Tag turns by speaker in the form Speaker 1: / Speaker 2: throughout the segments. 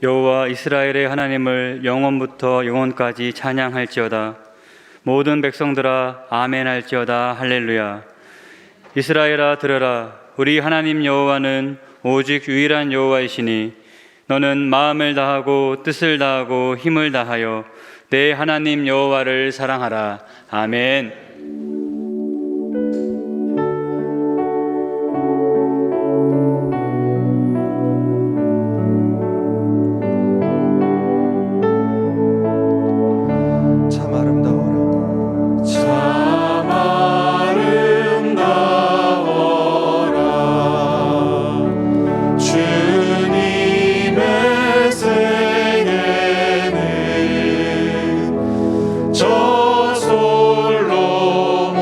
Speaker 1: 여호와 이스라엘의 하나님을 영원부터 영원까지 찬양할지어다. 모든 백성들아 아멘 할지어다. 할렐루야. 이스라엘아 들으라. 우리 하나님 여호와는 오직 유일한 여호와이시니 너는 마음을 다하고 뜻을 다하고 힘을 다하여 내 하나님 여호와를 사랑하라. 아멘.
Speaker 2: 저 솔로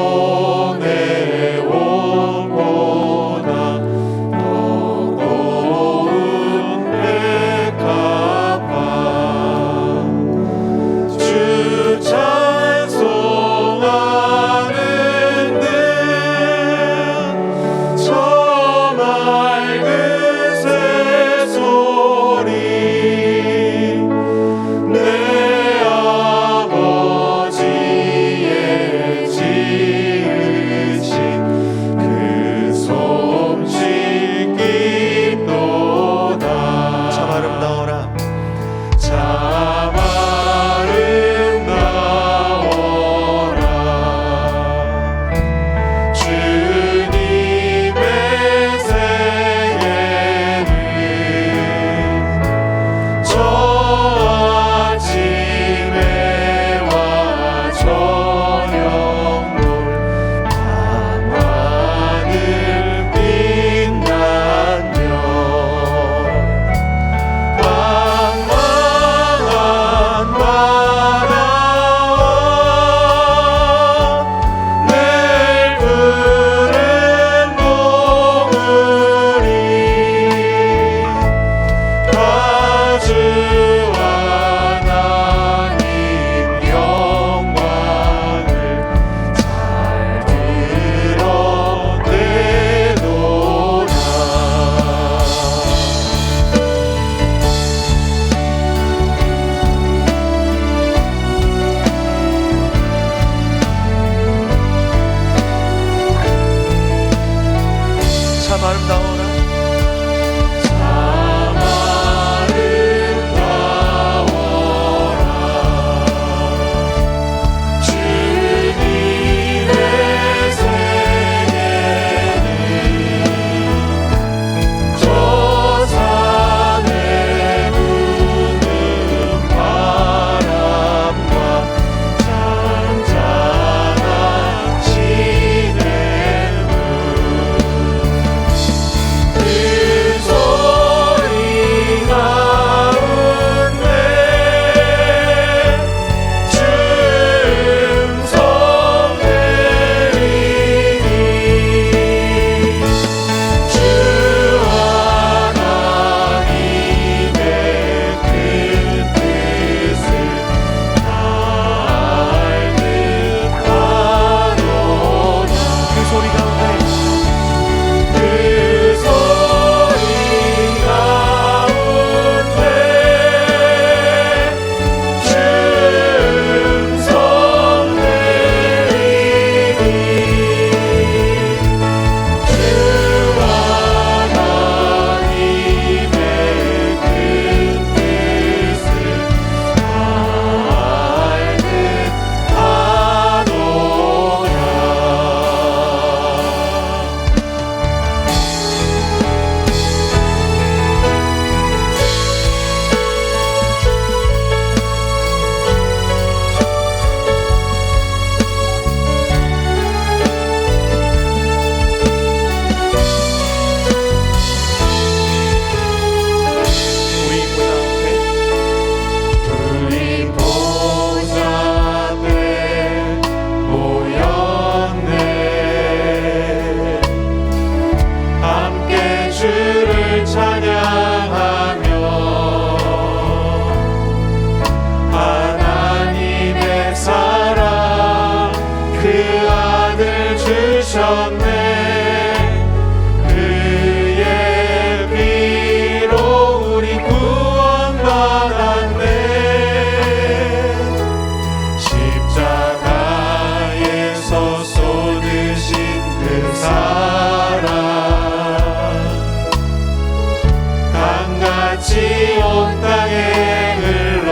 Speaker 2: 강같이 온 땅에 흘러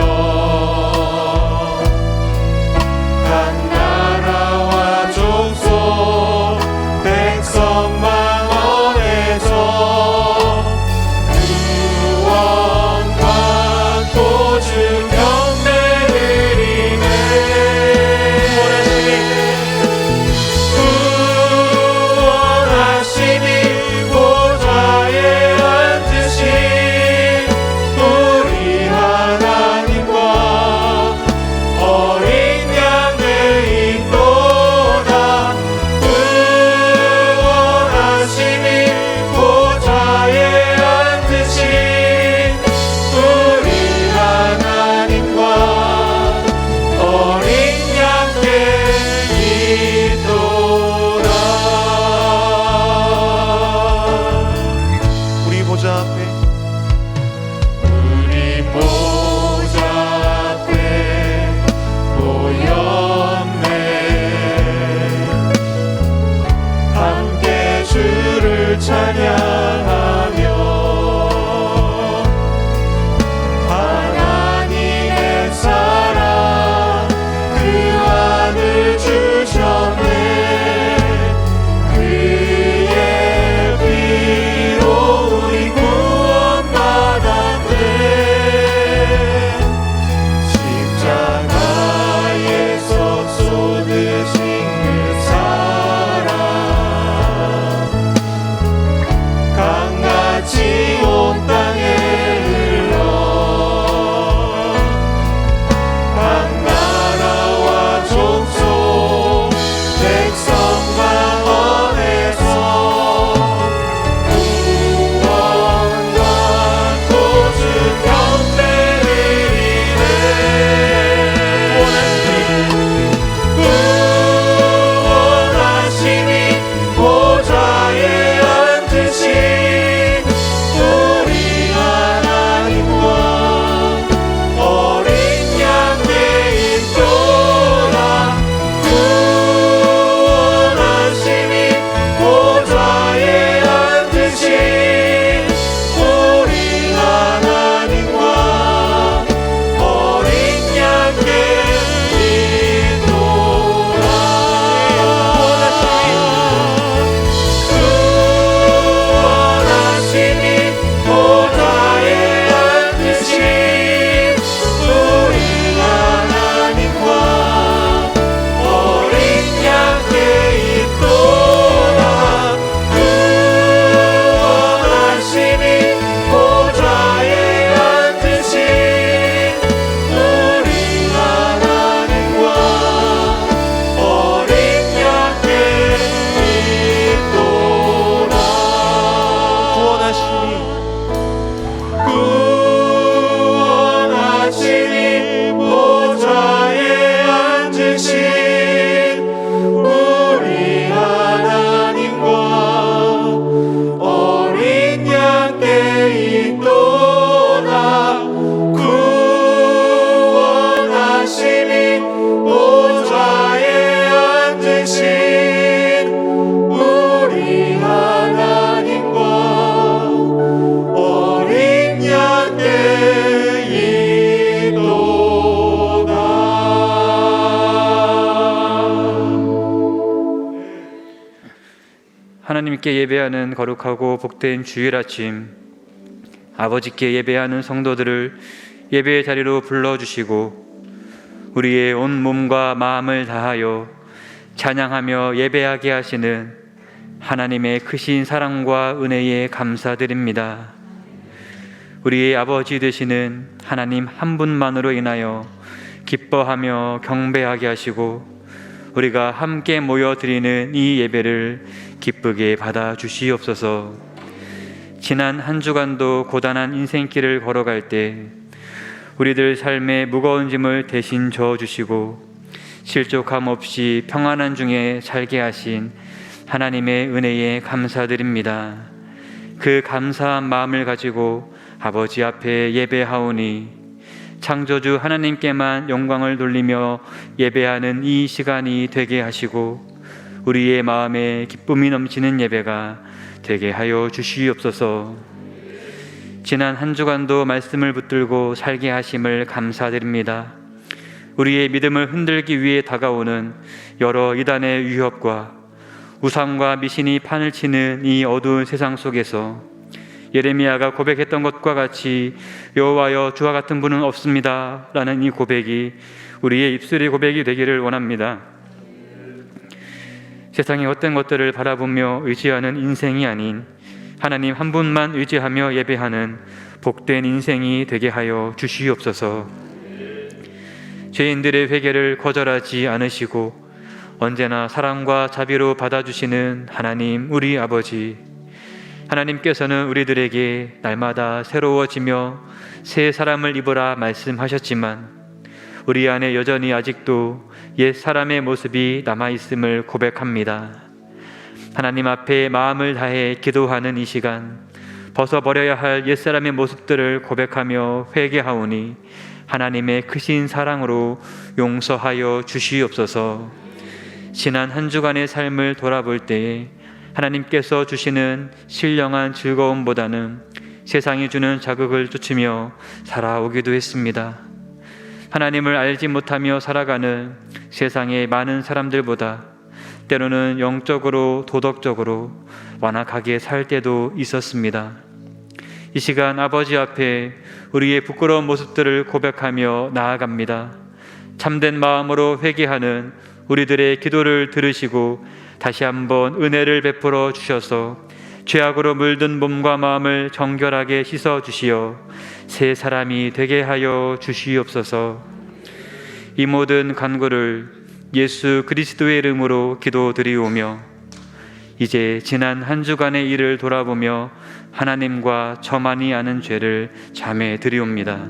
Speaker 2: 각 나라와 족속 백성 만원에서 구원 받고 주 경배 드리네. 구원하시니 보좌에 앉으신 우리 하나님과 어린 양의 인도다. 구원하시니 보좌에 앉으신 우리 하나님과 어린 양의 인도다. 우리 보좌 앞에 모였네. 함께 주를 찬양하며 하나님의 사랑 그 아들 주셨네. 그의 피로 우리 구원받았네. 십자가에서 쏟으신 그 사랑 강같이 온 땅에 흘러 각 나라와 족속 백성 만원에서 구원 받고 주 경배 드리네. 구원하시니 보좌에 앉으신 우리 하나님과 어린 양의 인도라. 구원하시니 보좌에 앉으신 우리 하나님과 어린 양의 인도라. 구원하시니 보좌에 앉으신 우리 하나님과 어린 양의 인도라. 구원하시니 보좌에 앉으신 우리 하나님과 어린 양의 인도라. 구원하시니 보좌에 앉으신 우리 하나님과 어린 양의 인도다. 구원하시니 보좌에 앉으신 우리 하나님과 어린 양의 인도다.
Speaker 1: 하나님께 예배하는 거룩하고 복된 주일 아침, 아버지께 예배하는 성도들을 예배의 자리로 불러주시고 우리의 온 몸과 마음을 다하여 찬양하며 예배하게 하시는 하나님의 크신 사랑과 은혜에 감사드립니다. 우리의 아버지 되시는 하나님 한 분만으로 인하여 기뻐하며 경배하게 하시고 우리가 함께 모여 드리는 이 예배를 기쁘게 받아 주시옵소서. 지난 한 주간도 고단한 인생길을 걸어갈 때 우리들 삶의 무거운 짐을 대신 져주시고 실족함 없이 평안한 중에 살게 하신 하나님의 은혜에 감사드립니다. 그 감사한 마음을 가지고 아버지 앞에 예배하오니 창조주 하나님께만 영광을 돌리며 예배하는 이 시간이 되게 하시고 우리의 마음에 기쁨이 넘치는 예배가 되게 하여 주시옵소서. 지난 한 주간도 말씀을 붙들고 살게 하심을 감사드립니다. 우리의 믿음을 흔들기 위해 다가오는 여러 이단의 위협과 우상과 미신이 판을 치는 이 어두운 세상 속에서 예레미야가 고백했던 것과 같이 여호와여 주와 같은 분은 없습니다 라는 이 고백이 우리의 입술의 고백이 되기를 원합니다. 세상의 어떤 것들을 바라보며 의지하는 인생이 아닌 하나님 한 분만 의지하며 예배하는 복된 인생이 되게 하여 주시옵소서. 죄인들의 회개를 거절하지 않으시고 언제나 사랑과 자비로 받아주시는 하나님 우리 아버지, 하나님께서는 우리들에게 날마다 새로워지며 새 사람을 입으라 말씀하셨지만 우리 안에 여전히 아직도 옛 사람의 모습이 남아있음을 고백합니다. 하나님 앞에 마음을 다해 기도하는 이 시간, 벗어버려야 할 옛사람의 모습들을 고백하며 회개하오니 하나님의 크신 사랑으로 용서하여 주시옵소서. 지난 한 주간의 삶을 돌아볼 때에 하나님께서 주시는 신령한 즐거움보다는 세상이 주는 자극을 쫓으며 살아오기도 했습니다. 하나님을 알지 못하며 살아가는 세상의 많은 사람들보다 때로는 영적으로 도덕적으로 완악하게 살 때도 있었습니다. 이 시간 아버지 앞에 우리의 부끄러운 모습들을 고백하며 나아갑니다. 참된 마음으로 회개하는 우리들의 기도를 들으시고 다시 한번 은혜를 베풀어 주셔서 죄악으로 물든 몸과 마음을 정결하게 씻어 주시어 새 사람이 되게 하여 주시옵소서. 이 모든 간구를 예수 그리스도의 이름으로 기도드리오며 이제 지난 한 주간의 일을 돌아보며 하나님과 저만이 아는 죄를 자매 드리옵니다.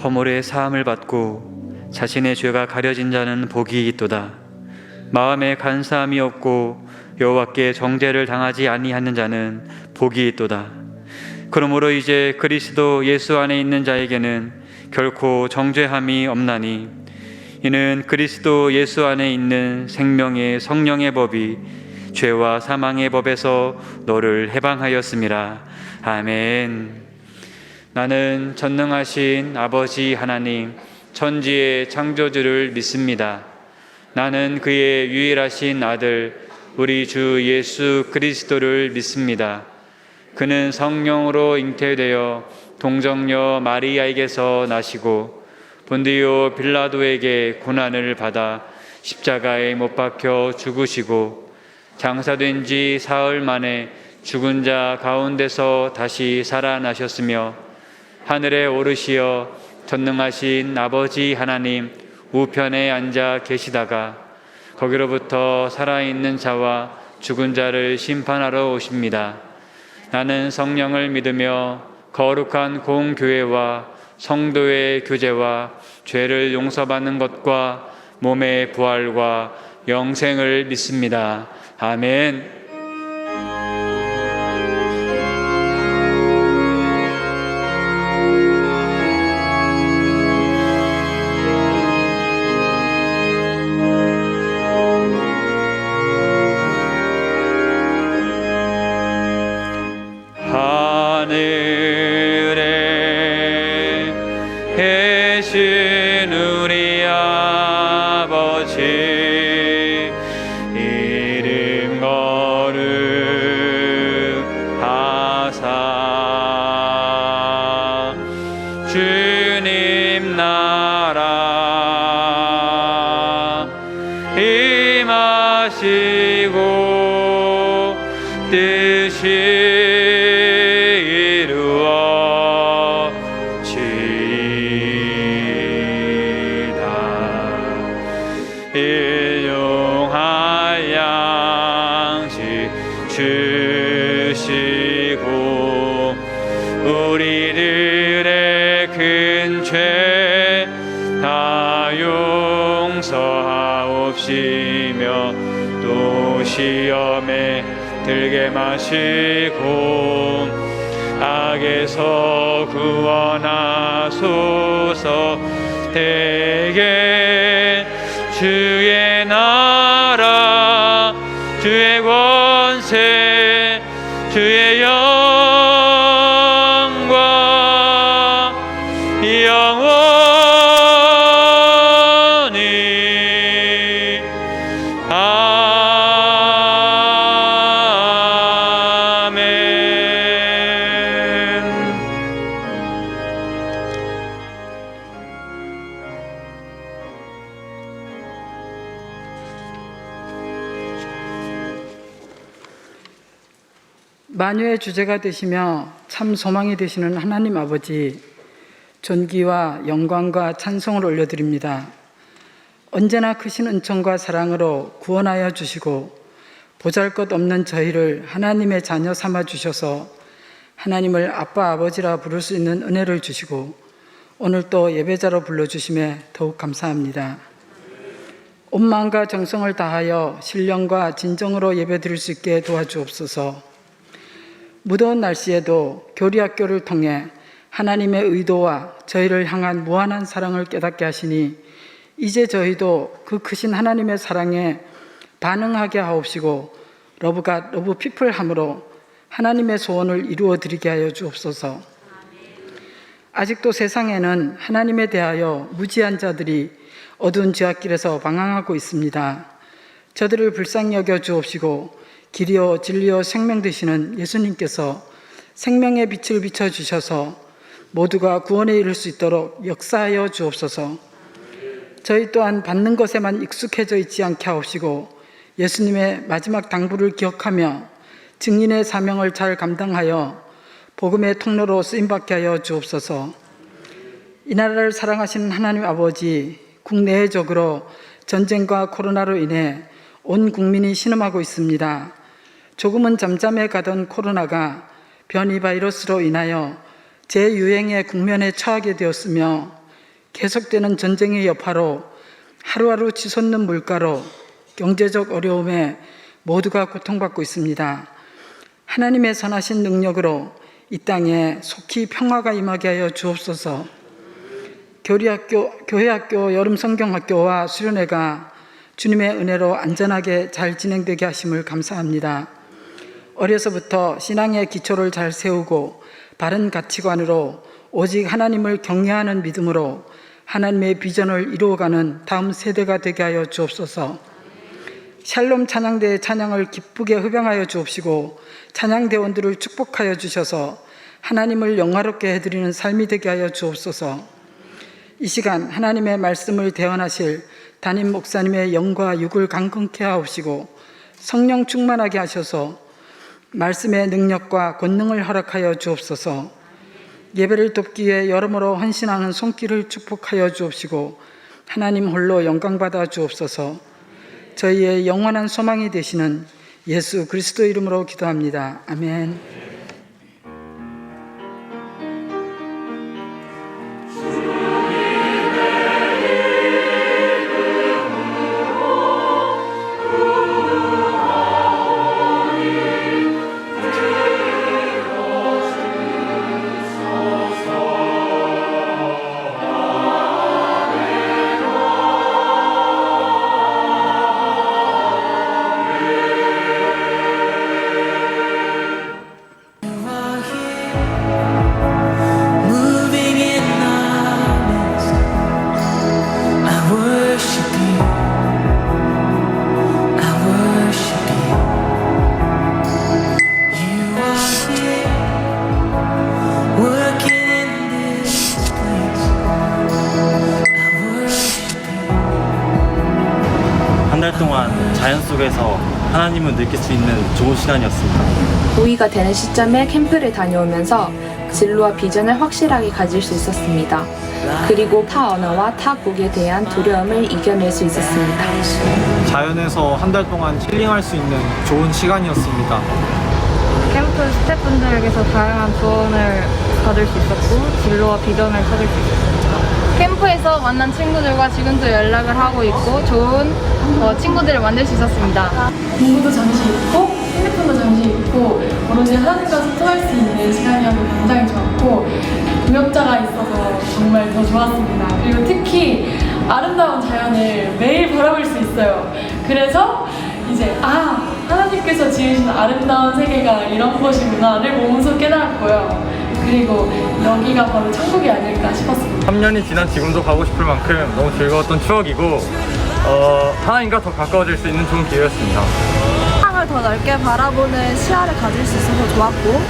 Speaker 1: 허물의 사함을 받고 자신의 죄가 가려진 자는 복이 있도다. 마음에 간사함이 없고 여호와께 정죄를 당하지 아니하는 자는 복이 있도다. 그러므로 이제 그리스도 예수 안에 있는 자에게는 결코 정죄함이 없나니 이는 그리스도 예수 안에 있는 생명의 성령의 법이 죄와 사망의 법에서 너를 해방하였음이라. 아멘. 나는 전능하신 아버지 하나님 천지의 창조주를 믿습니다. 나는 그의 유일하신 아들 우리 주 예수 그리스도를 믿습니다. 그는 성령으로 잉태되어 동정녀 마리아에게서 나시고 본디오 빌라도에게 고난을 받아 십자가에 못 박혀 죽으시고 장사된 지 사흘 만에 죽은 자 가운데서 다시 살아나셨으며 하늘에 오르시어 전능하신 아버지 하나님 우편에 앉아 계시다가 거기로부터 살아있는 자와 죽은 자를 심판하러 오십니다. 나는 성령을 믿으며 거룩한 공교회와 성도의 교제와 죄를 용서받는 것과 몸의 부활과 영생을 믿습니다. 아멘. 주님 나라 임하시고 뜻이 우리들의 큰 죄 다 용서하옵시며 또 시험에 들게 마시고 악에서 구원하소서. 대개 주의 나라 주의 권세 주의 영광 영원히 아멘.
Speaker 3: 만유의 주제가 되시며 참 소망이 되시는 하나님 아버지, 존귀와 영광과 찬송을 올려드립니다. 언제나 크신 은총과 사랑으로 구원하여 주시고 보잘것없는 저희를 하나님의 자녀 삼아 주셔서 하나님을 아빠 아버지라 부를 수 있는 은혜를 주시고 오늘 또 예배자로 불러주심에 더욱 감사합니다. 온 마음과 정성을 다하여 신령과 진정으로 예배드릴 수 있게 도와주옵소서. 무더운 날씨에도 교리학교를 통해 하나님의 의도와 저희를 향한 무한한 사랑을 깨닫게 하시니 이제 저희도 그 크신 하나님의 사랑에 반응하게 하옵시고 러브갓 러브 피플함으로 하나님의 소원을 이루어 드리게 하여 주옵소서. 아직도 세상에는 하나님에 대하여 무지한 자들이 어두운 죄악길에서 방황하고 있습니다. 저들을 불쌍히 여겨 주옵시고 길이요 진리요 생명 되시는 예수님께서 생명의 빛을 비춰주셔서 모두가 구원에 이를 수 있도록 역사하여 주옵소서. 저희 또한 받는 것에만 익숙해져 있지 않게 하옵시고 예수님의 마지막 당부를 기억하며 증인의 사명을 잘 감당하여 복음의 통로로 쓰임받게 하여 주옵소서. 이 나라를 사랑하시는 하나님 아버지, 국내외적으로 전쟁과 코로나로 인해 온 국민이 신음하고 있습니다. 조금은 잠잠해 가던 코로나가 변이 바이러스로 인하여 재유행의 국면에 처하게 되었으며 계속되는 전쟁의 여파로 하루하루 치솟는 물가로 경제적 어려움에 모두가 고통받고 있습니다. 하나님의 선하신 능력으로 이 땅에 속히 평화가 임하게 하여 주옵소서. 교회학교, 여름성경학교와 수련회가 주님의 은혜로 안전하게 잘 진행되게 하심을 감사합니다. 어려서부터 신앙의 기초를 잘 세우고 바른 가치관으로 오직 하나님을 경외하는 믿음으로 하나님의 비전을 이루어가는 다음 세대가 되게 하여 주옵소서. 샬롬 찬양대의 찬양을 기쁘게 흡양하여 주옵시고 찬양대원들을 축복하여 주셔서 하나님을 영화롭게 해드리는 삶이 되게 하여 주옵소서. 이 시간 하나님의 말씀을 대언하실 담임 목사님의 영과 육을 강건케 하옵시고 성령 충만하게 하셔서 말씀의 능력과 권능을 허락하여 주옵소서. 예배를 돕기 위해 여러모로 헌신하는 손길을 축복하여 주옵시고 하나님 홀로 영광받아 주옵소서. 저희의 영원한 소망이 되시는 예수 그리스도 이름으로 기도합니다. 아멘.
Speaker 4: 한 달 동안 자연 속에서 하나님을 느낄 수 있는 좋은 시간이었습니다.
Speaker 5: 고의가 되는 시점에 캠프를 다녀오면서 진로와 비전을 확실하게 가질 수 있었습니다. 그리고 타 언어와 타국에 대한 두려움을 이겨낼 수 있었습니다.
Speaker 6: 자연에서 한 달 동안 힐링할 수 있는 좋은 시간이었습니다.
Speaker 7: 캠프 스태프분들에게서 다양한 조언을 받을 수 있었고 진로와 비전을 찾을 수 있었습니다.
Speaker 8: 캠프에서 만난 친구들과 지금도 연락을 하고 있고 좋은 친구들을 만들 수 있었습니다.
Speaker 9: 공부도 잠시 있고 핸드폰도 잠시 있고 오로지 하나님과 소통할 수 있는 시간이어서 굉장히 좋았고 동역자가 있어서 정말 더 좋았습니다. 그리고 특히 아름다운 자연을 매일 바라볼 수 있어요. 그래서 이제 하나님께서 지으신 아름다운 세계가 이런 곳이구나를 몸소 깨달았고요. 그리고 여기가 바로 천국이 아닐까 싶었습니다.
Speaker 6: 3년이 지난 지금도 가고 싶을 만큼 너무 즐거웠던 추억이고 하나님과 더 가까워질 수 있는 좋은 기회였습니다.
Speaker 10: 세상을 더 넓게 바라보는 시야를 가질 수 있어서 좋았고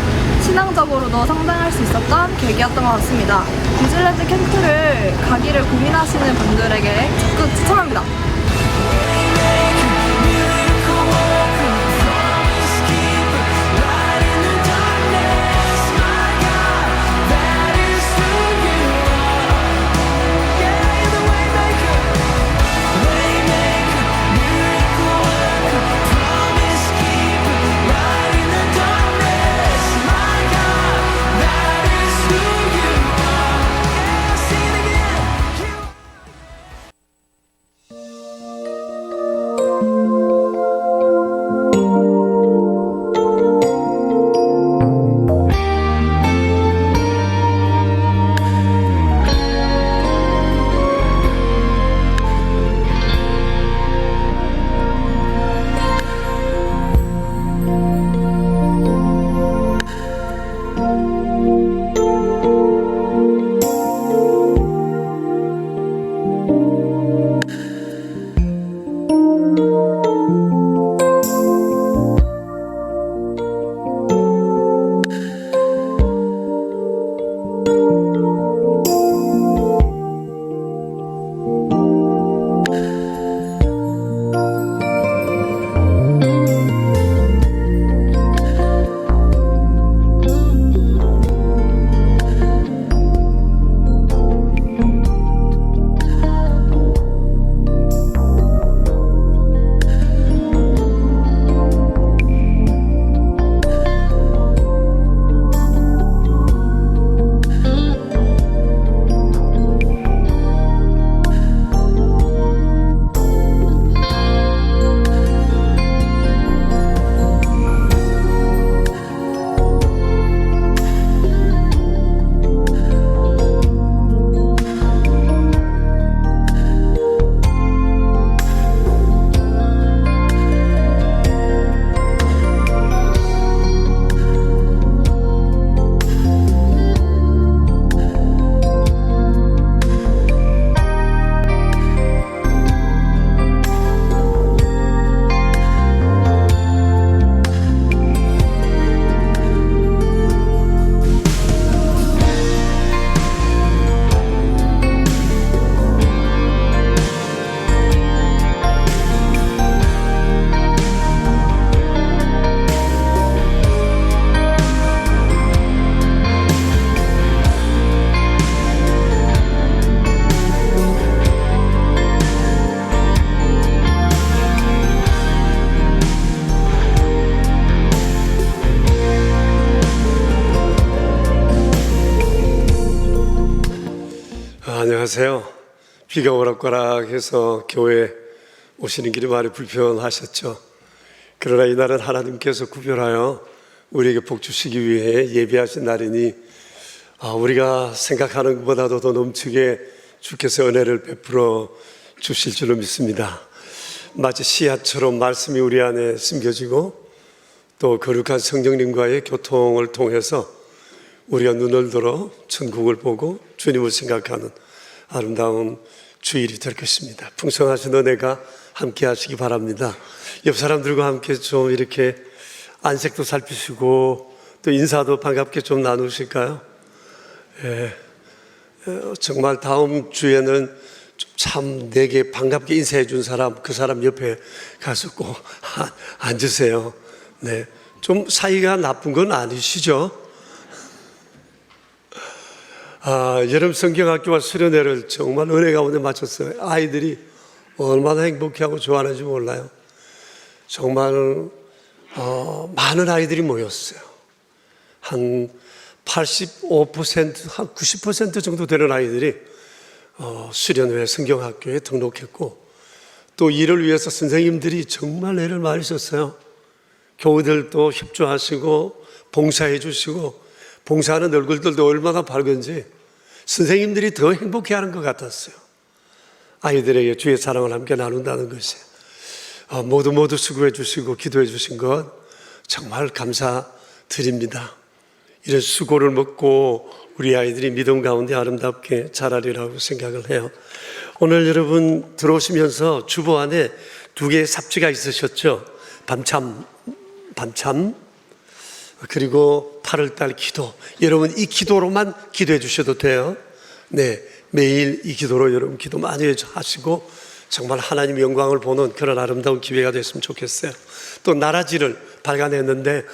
Speaker 10: 신앙적으로도 성장할 수 있었던 계기였던 것 같습니다. 뉴질랜드 캠프를 가기를 고민하시는 분들에게 적극 추천합니다.
Speaker 11: 안녕하세요. 비가 오락가락해서 교회 오시는 길이 많이 불편하셨죠. 그러나 이날은 하나님께서 구별하여 우리에게 복 주시기 위해 예비하신 날이니 우리가 생각하는 것보다도 더 넘치게 주께서 은혜를 베풀어 주실 줄로 믿습니다. 마치 씨앗처럼 말씀이 우리 안에 숨겨지고 또 거룩한 성령님과의 교통을 통해서 우리가 눈을 들어 천국을 보고 주님을 생각하는 아름다운 주일이 될 것입니다. 풍성하신 은혜가 함께 하시기 바랍니다. 옆 사람들과 함께 좀 이렇게 안색도 살피시고 또 인사도 반갑게 좀 나누실까요? 정말 다음 주에는 참 내게 반갑게 인사해 준 사람, 그 사람 옆에 가서 꼭 앉으세요. 네, 좀 사이가 나쁜 건 아니시죠? 여름 성경학교와 수련회를 정말 은혜 가운데 마쳤어요. 아이들이 얼마나 행복해하고 좋아하는지 몰라요. 정말 많은 아이들이 모였어요. 한 85%, 한 90% 정도 되는 아이들이 수련회 성경학교에 등록했고, 또 이를 위해서 선생님들이 정말 애를 많이 썼어요. 교우들도 협조하시고 봉사해 주시고, 봉사하는 얼굴들도 얼마나 밝은지 선생님들이 더 행복해하는 것 같았어요. 아이들에게 주의 사랑을 함께 나눈다는 것이 모두 수고해 주시고 기도해 주신 것 정말 감사드립니다. 이런 수고를 먹고 우리 아이들이 믿음 가운데 아름답게 자라리라고 생각을 해요. 오늘 여러분 들어오시면서 주보 안에 2개의 삽지가 있으셨죠? 밤참 그리고 8월달 기도. 여러분 이 기도로만 기도해 주셔도 돼요. 네, 매일 이 기도로 여러분 기도 많이 하시고 정말 하나님 영광을 보는 그런 아름다운 기회가 됐으면 좋겠어요. 또 나라지를 발간했는데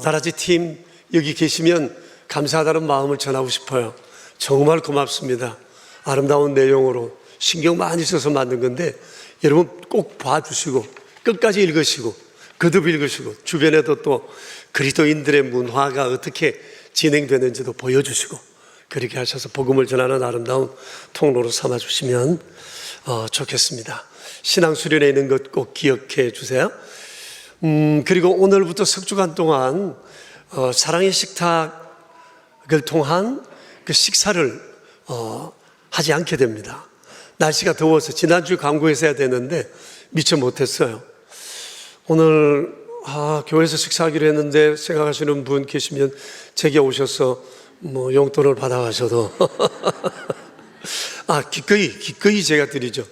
Speaker 11: 나라지 팀 여기 계시면 감사하다는 마음을 전하고 싶어요. 정말 고맙습니다. 아름다운 내용으로 신경 많이 써서 만든 건데 여러분 꼭 봐주시고 끝까지 읽으시고 거듭 읽으시고 주변에도 또 그리스도인들의 문화가 어떻게 진행되는지도 보여주시고 그렇게 하셔서 복음을 전하는 아름다운 통로로 삼아주시면 좋겠습니다. 신앙수련에 있는 것 꼭 기억해 주세요. 그리고 오늘부터 석 주간 동안 사랑의 식탁을 통한 그 식사를 하지 않게 됩니다. 날씨가 더워서 지난주 광고해서 해야 되는데 미처 못했어요. 오늘 교회에서 식사하기로 했는데 생각하시는 분 계시면 제게 오셔서 용돈을 받아가셔도 기꺼이 제가 드리죠.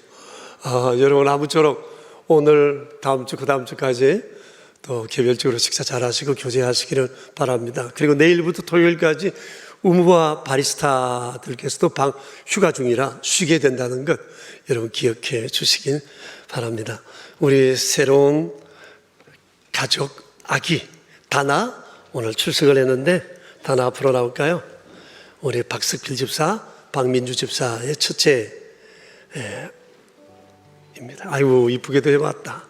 Speaker 11: 여러분 아무쪼록 오늘 다음 주 그 다음 주까지 또 개별적으로 식사 잘 하시고 교제하시기를 바랍니다. 그리고 내일부터 토요일까지 의무와 바리스타들께서도 휴가 중이라 쉬게 된다는 것 여러분 기억해 주시길 바랍니다. 우리 새로운 가족 아기 다나 오늘 출석을 했는데 다나 앞으로 나올까요? 우리 박석필 집사, 박민주 집사의 첫째입니다. 아이고 이쁘게도 해봤다.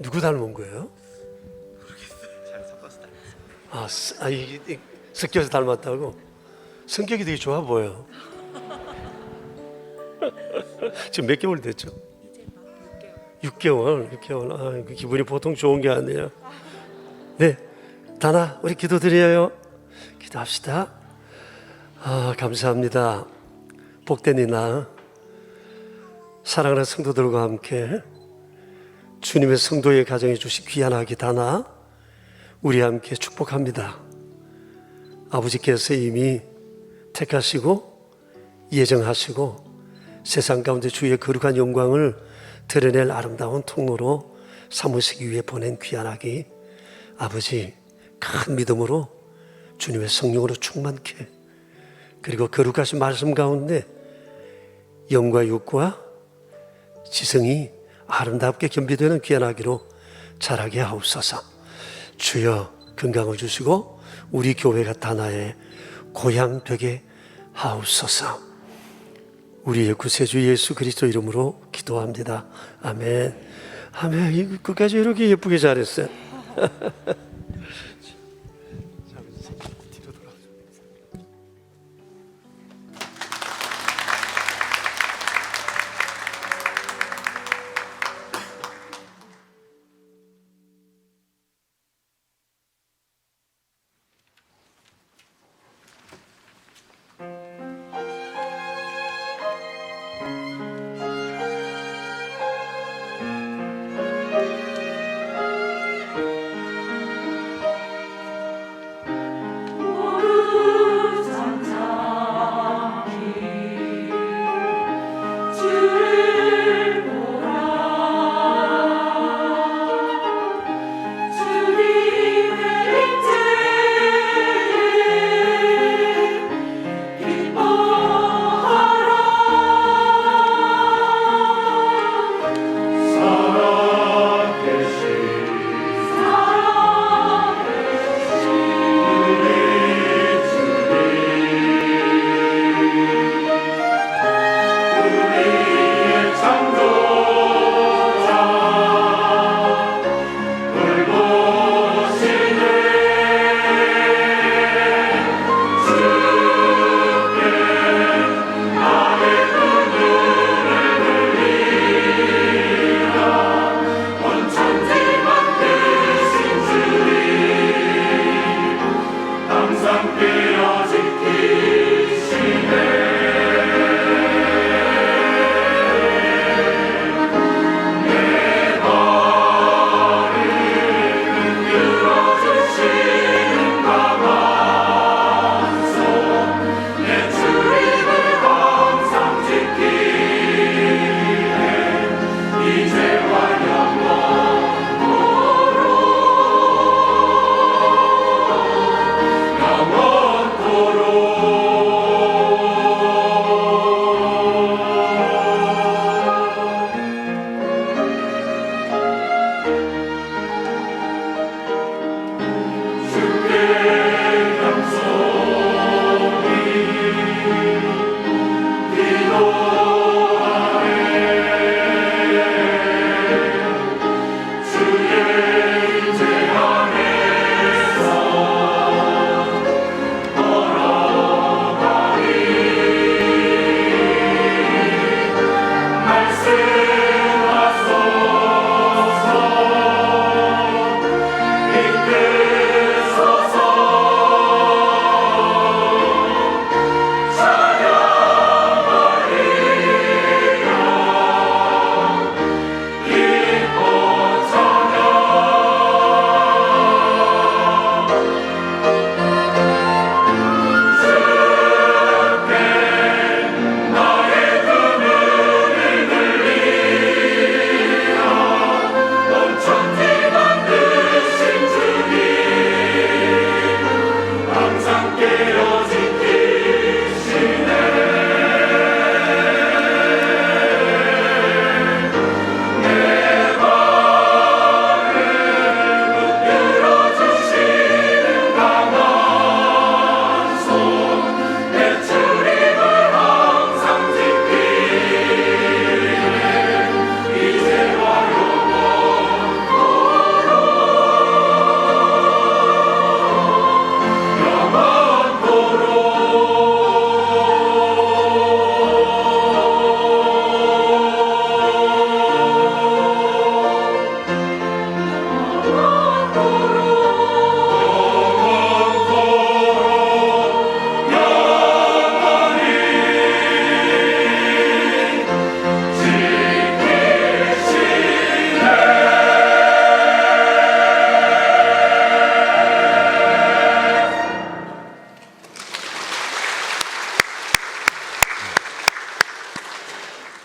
Speaker 11: 누구 닮은 거예요? 섞여서 닮았다고? 성격이 되게 좋아 보여. 지금 몇 개월 됐죠? 6개월. 기분이 보통 좋은 게 아니에요. 네, 다나 우리 기도드려요. 기도합시다. 감사합니다. 복된 이날 사랑하는 성도들과 함께 주님의 성도의 가정에 주신 귀한 아기 다나 우리 함께 축복합니다. 아버지께서 이미 택하시고 예정하시고 세상 가운데 주의 거룩한 영광을 드러낼 아름다운 통로로 삼으시기 위해 보낸 귀한 아기 아버지 큰 믿음으로 주님의 성령으로 충만케 그리고 거룩하신 말씀 가운데 영과 육과 지성이 아름답게 겸비되는 귀한 아기로 자라게 하옵소서. 주여 건강을 주시고 우리 교회가 다나의 고향 되게 하옵소서. 우리의 구세주 예수 그리스도 이름으로 기도합니다. 아멘. 아멘. 끝까지 이렇게 예쁘게 잘했어요.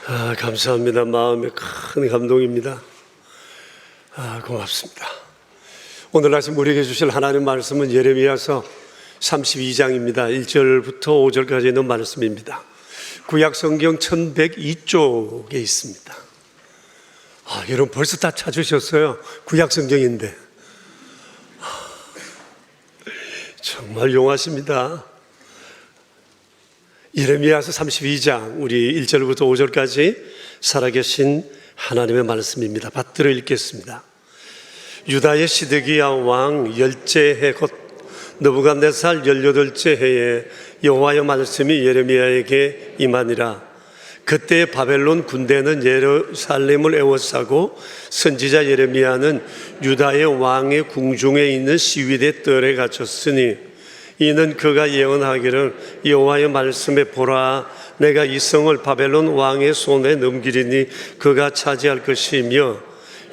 Speaker 11: 감사합니다. 마음에 큰 감동입니다. 고맙습니다. 오늘 아침 우리에게 주실 하나님 말씀은 예레미야서 32장입니다. 1절부터 5절까지 있는 말씀입니다. 구약 성경 1102쪽에 있습니다. 여러분 벌써 다 찾으셨어요. 구약 성경인데. 정말 용하십니다. 예레미야서 32장 우리 1절부터 5절까지 살아계신 하나님의 말씀입니다. 받들어 읽겠습니다. 유다의 시드기야 왕 열째 해 곧 느부갓네살 18째 해에 여호와의 말씀이 예레미야에게 임하니라. 그때 바벨론 군대는 예루살렘을 에워싸고 선지자 예레미야는 유다의 왕의 궁중에 있는 시위대 뜰에 갇혔으니 이는 그가 예언하기를 여호와의 말씀에 보라, 내가 이 성을 바벨론 왕의 손에 넘기리니 그가 차지할 것이며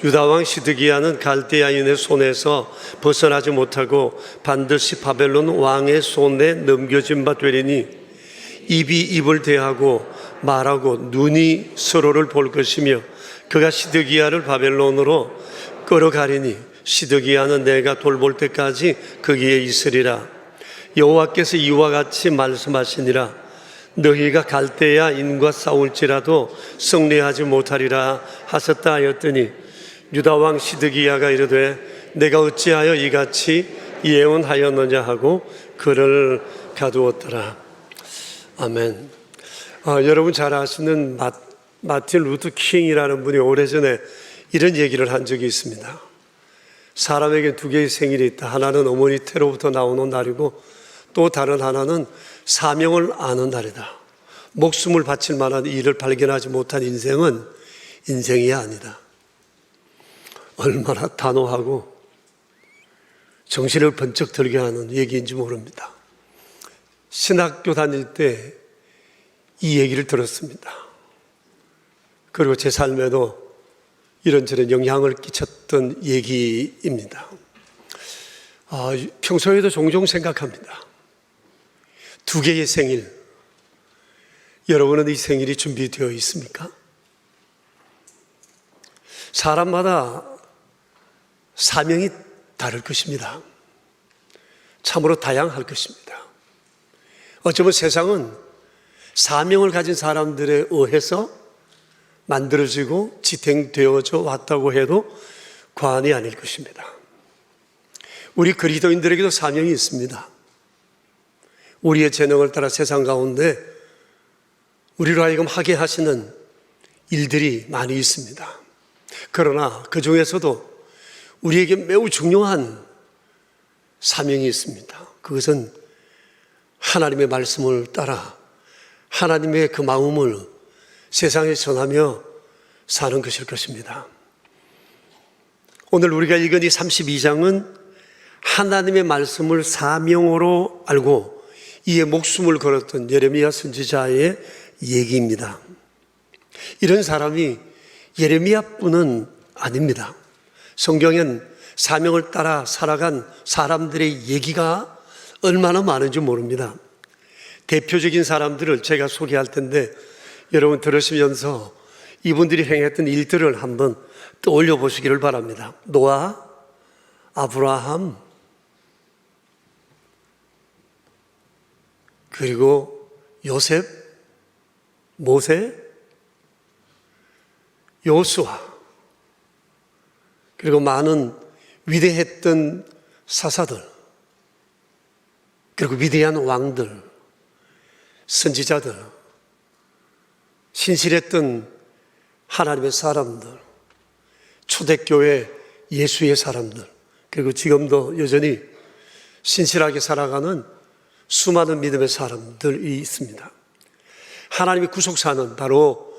Speaker 11: 유다 왕 시드기야는 갈대아인의 손에서 벗어나지 못하고 반드시 바벨론 왕의 손에 넘겨진 바 되리니 입이 입을 대하고 말하고 눈이 서로를 볼 것이며 그가 시드기야를 바벨론으로 끌어가리니 시드기야는 내가 돌볼 때까지 거기에 있으리라. 여호와께서 이와 같이 말씀하시니라. 너희가 갈대아인과 싸울지라도 승리하지 못하리라 하셨다 하였더니 유다 왕 시드기야가 이르되 내가 어찌하여 이같이 예언하였느냐 하고 그를 가두었더라. 아멘. 여러분 잘 아시는 마틴 루터 킹이라는 분이 오래전에 이런 얘기를 한 적이 있습니다. 사람에게 두 개의 생일이 있다. 하나는 어머니 태로부터 나오는 날이고 또 다른 하나는 사명을 아는 날이다. 목숨을 바칠 만한 일을 발견하지 못한 인생은 인생이 아니다. 얼마나 단호하고 정신을 번쩍 들게 하는 얘기인지 모릅니다. 신학교 다닐 때 이 얘기를 들었습니다. 그리고 제 삶에도 이런저런 영향을 끼쳤던 얘기입니다. 평소에도 종종 생각합니다. 두 개의 생일, 여러분은 이 생일이 준비되어 있습니까? 사람마다 사명이 다를 것입니다. 참으로 다양할 것입니다. 어쩌면 세상은 사명을 가진 사람들에 의해서 만들어지고 지탱되어져 왔다고 해도 과언이 아닐 것입니다. 우리 그리스도인들에게도 사명이 있습니다. 우리의 재능을 따라 세상 가운데 우리로 하여금 하게 하시는 일들이 많이 있습니다. 그러나 그 중에서도 우리에게 매우 중요한 사명이 있습니다. 그것은 하나님의 말씀을 따라 하나님의 그 마음을 세상에 전하며 사는 것일 것입니다. 오늘 우리가 읽은 이 32장은 하나님의 말씀을 사명으로 알고 이에 목숨을 걸었던 예레미야 선지자의 얘기입니다. 이런 사람이 예레미야뿐은 아닙니다. 성경엔 사명을 따라 살아간 사람들의 얘기가 얼마나 많은지 모릅니다. 대표적인 사람들을 제가 소개할 텐데 여러분 들으시면서 이분들이 행했던 일들을 한번 떠올려 보시기를 바랍니다. 노아, 아브라함, 그리고 요셉, 모세, 여호수아, 그리고 많은 위대했던 사사들, 그리고 위대한 왕들, 선지자들, 신실했던 하나님의 사람들, 초대교회 예수의 사람들, 그리고 지금도 여전히 신실하게 살아가는 수많은 믿음의 사람들이 있습니다. 하나님의 구속사는 바로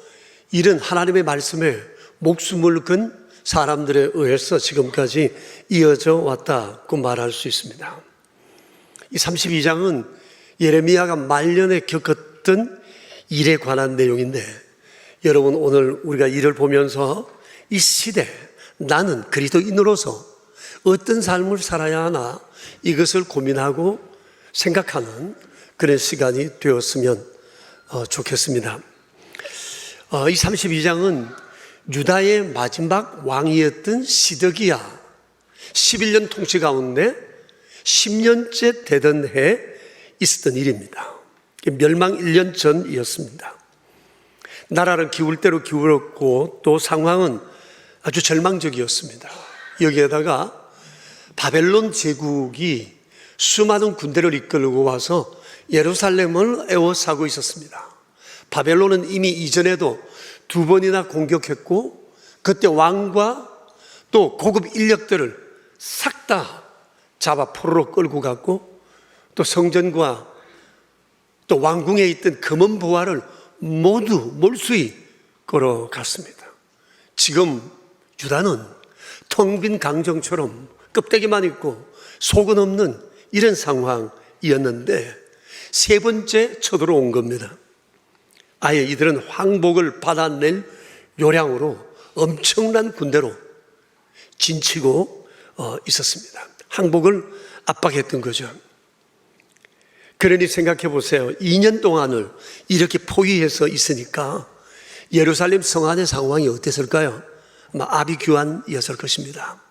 Speaker 11: 이런 하나님의 말씀에 목숨을 건 사람들에 의해서 지금까지 이어져 왔다고 말할 수 있습니다. 이 32장은 예레미야가 말년에 겪었던 일에 관한 내용인데 여러분 오늘 우리가 이를 보면서 이 시대 나는 그리스도인으로서 어떤 삶을 살아야 하나 이것을 고민하고 생각하는 그런 시간이 되었으면 좋겠습니다. 이 32장은 유다의 마지막 왕이었던 시드기야 11년 통치 가운데 10년째 되던 해 있었던 일입니다. 멸망 1년 전이었습니다. 나라는 기울 대로 기울었고 또 상황은 아주 절망적이었습니다. 여기에다가 바벨론 제국이 수많은 군대를 이끌고 와서 예루살렘을 에워싸고 있었습니다. 바벨론은 이미 이전에도 2번이나 공격했고 그때 왕과 또 고급 인력들을 싹 다 잡아 포로로 끌고 갔고 또 성전과 또 왕궁에 있던 금은 보화를 모두 몰수히 끌어갔습니다. 지금 유다는 텅 빈 강정처럼 껍데기만 있고 속은 없는 이런 상황이었는데 세 번째 쳐들어온 겁니다. 아예 이들은 황복을 받아낼 요량으로 엄청난 군대로 진치고 있었습니다. 항복을 압박했던 거죠. 그러니 생각해 보세요. 2년 동안을 이렇게 포위해서 있으니까 예루살렘 성 안의 상황이 어땠을까요? 아마 아비규환이었을 것입니다.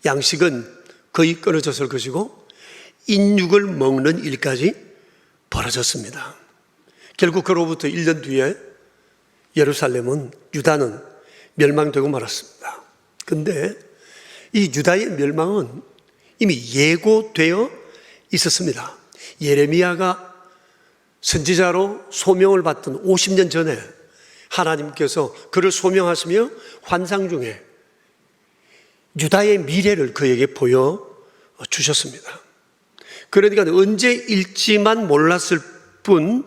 Speaker 11: 양식은 거의 끊어졌을 것이고 인육을 먹는 일까지 벌어졌습니다. 결국 그로부터 1년 뒤에 예루살렘은 유다는 멸망되고 말았습니다. 그런데 이 유다의 멸망은 이미 예고되어 있었습니다. 예레미야가 선지자로 소명을 받던 50년 전에 하나님께서 그를 소명하시며 환상 중에 유다의 미래를 그에게 보여주셨습니다. 그러니까 언제 일지만 몰랐을 뿐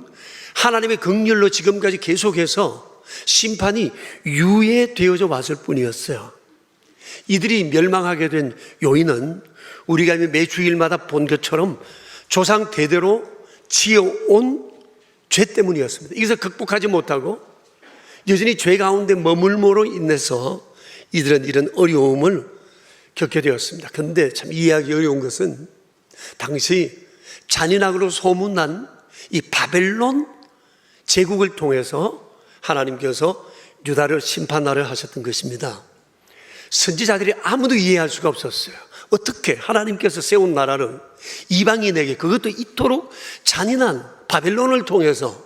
Speaker 11: 하나님의 긍휼로 지금까지 계속해서 심판이 유예되어져 왔을 뿐이었어요. 이들이 멸망하게 된 요인은 우리가 매 주일마다 본 것처럼 조상 대대로 지어온 죄 때문이었습니다. 이것을 극복하지 못하고 여전히 죄 가운데 머물므로 인해서 이들은 이런 어려움을 겪게 되었습니다. 그런데 참 이해하기 어려운 것은 당시 잔인하고도 소문난 이 바벨론 제국을 통해서 하나님께서 유다를 심판하려 하셨던 것입니다. 선지자들이 아무도 이해할 수가 없었어요. 어떻게 하나님께서 세운 나라를 이방인에게 그것도 이토록 잔인한 바벨론을 통해서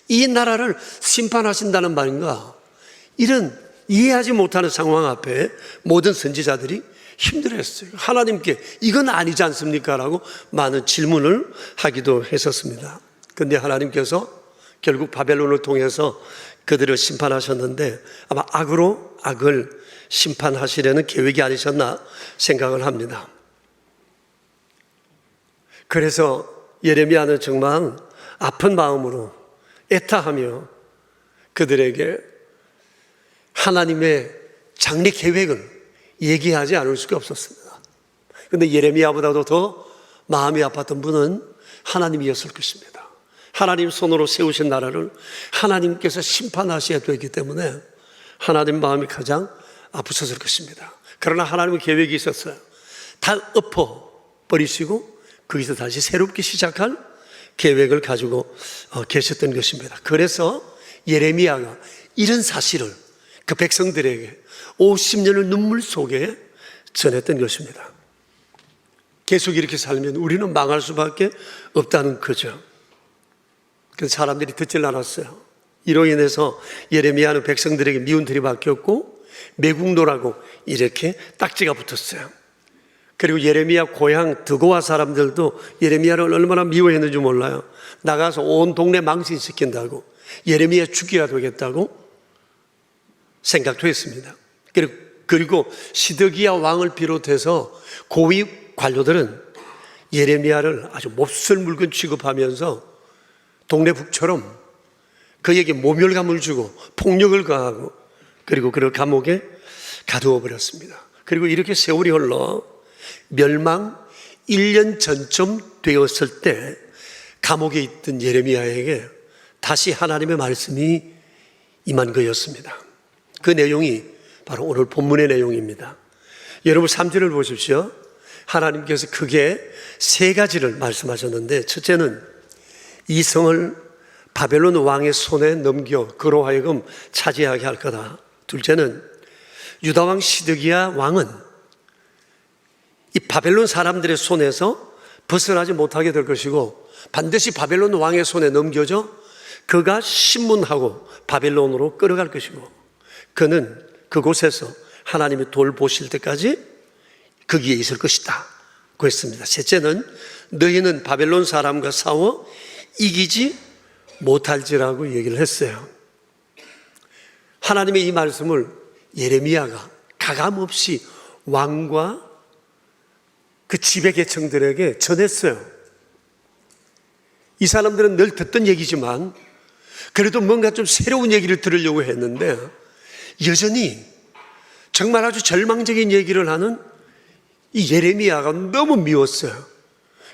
Speaker 11: 이 나라를 심판하신다는 말인가? 이런 이해하지 못하는 상황 앞에 모든 선지자들이 힘들어했어요. 하나님께 이건 아니지 않습니까? 라고 많은 질문을 하기도 했었습니다. 그런데 하나님께서 결국 바벨론을 통해서 그들을 심판하셨는데 아마 악으로 악을 심판하시려는 계획이 아니셨나 생각을 합니다. 그래서 예레미야는 정말 아픈 마음으로 애타하며 그들에게 하나님의 장래 계획을 얘기하지 않을 수가 없었습니다. 그런데 예레미야보다도 더 마음이 아팠던 분은 하나님이었을 것입니다. 하나님 손으로 세우신 나라를 하나님께서 심판하셔야 되기 때문에 하나님 마음이 가장 아프셨을 것입니다. 그러나 하나님의 계획이 있었어요. 다 엎어버리시고 거기서 다시 새롭게 시작할 계획을 가지고 계셨던 것입니다. 그래서 예레미야가 이런 사실을 그 백성들에게 50년을 눈물 속에 전했던 것입니다. 계속 이렇게 살면 우리는 망할 수밖에 없다는 거죠. 그래서 사람들이 듣질 않았어요. 이로 인해서 예레미야는 백성들에게 미운 들이 바뀌었고 매국노라고 이렇게 딱지가 붙었어요. 그리고 예레미야 고향 드고아 사람들도 예레미야를 얼마나 미워했는지 몰라요. 나가서 온 동네 망신시킨다고 예레미야 죽여야 되겠다고 생각도 했습니다. 그리고 시드기야 왕을 비롯해서 고위 관료들은 예레미야를 아주 몹쓸 물건 취급하면서 동네 북처럼 그에게 모멸감을 주고 폭력을 가하고 그리고 그를 감옥에 가두어 버렸습니다. 그리고 이렇게 세월이 흘러 멸망 1년 전쯤 되었을 때 감옥에 있던 예레미야에게 다시 하나님의 말씀이 임한 거였습니다. 그 내용이 바로 오늘 본문의 내용입니다. 여러분 3절을 보십시오. 하나님께서 크게 세 가지를 말씀하셨는데 첫째는 이 성을 바벨론 왕의 손에 넘겨 그로 하여금 차지하게 할 거다. 둘째는 유다 왕 시드기야 왕은 이 바벨론 사람들의 손에서 벗어나지 못하게 될 것이고 반드시 바벨론 왕의 손에 넘겨져 그가 신문하고 바벨론으로 끌어갈 것이고 그는 그곳에서 하나님이 돌보실 때까지 거기에 있을 것이다 고 했습니다. 셋째는 너희는 바벨론 사람과 싸워 이기지 못할지라고 얘기를 했어요. 하나님의 이 말씀을 예레미야가 가감없이 왕과 그 지배 계층들에게 전했어요. 이 사람들은 늘 듣던 얘기지만 그래도 뭔가 좀 새로운 얘기를 들으려고 했는데 여전히 정말 아주 절망적인 얘기를 하는 이 예레미야가 너무 미웠어요.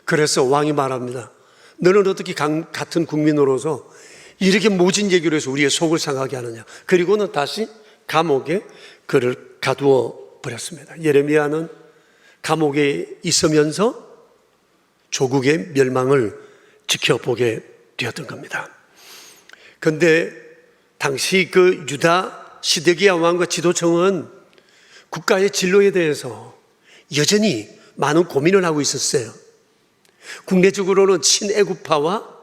Speaker 11: 그래서 왕이 말합니다. 너는 어떻게 같은 국민으로서 이렇게 모진 얘기로 해서 우리의 속을 상하게 하느냐. 그리고는 다시 감옥에 그를 가두어 버렸습니다. 예레미야는 감옥에 있으면서 조국의 멸망을 지켜보게 되었던 겁니다. 그런데 당시 그 유다 시드기야 왕과 지도층은 국가의 진로에 대해서 여전히 많은 고민을 하고 있었어요. 국내적으로는 친애국파와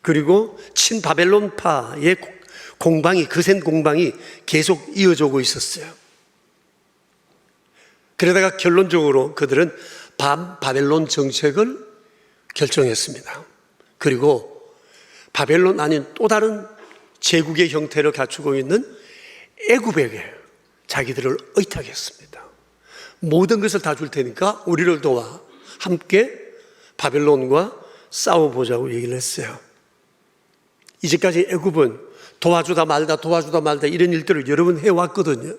Speaker 11: 그리고 친바벨론파의 공방이, 거센 공방이 계속 이어지고 있었어요. 그러다가 결론적으로 그들은 반바벨론 정책을 결정했습니다. 그리고 바벨론 아닌 또 다른 제국의 형태를 갖추고 있는 애굽에게 자기들을 의탁했습니다. 모든 것을 다 줄 테니까 우리를 도와 함께 바벨론과 싸워보자고 얘기를 했어요. 이제까지 애굽은 도와주다 말다 이런 일들을 여러 번 해왔거든요.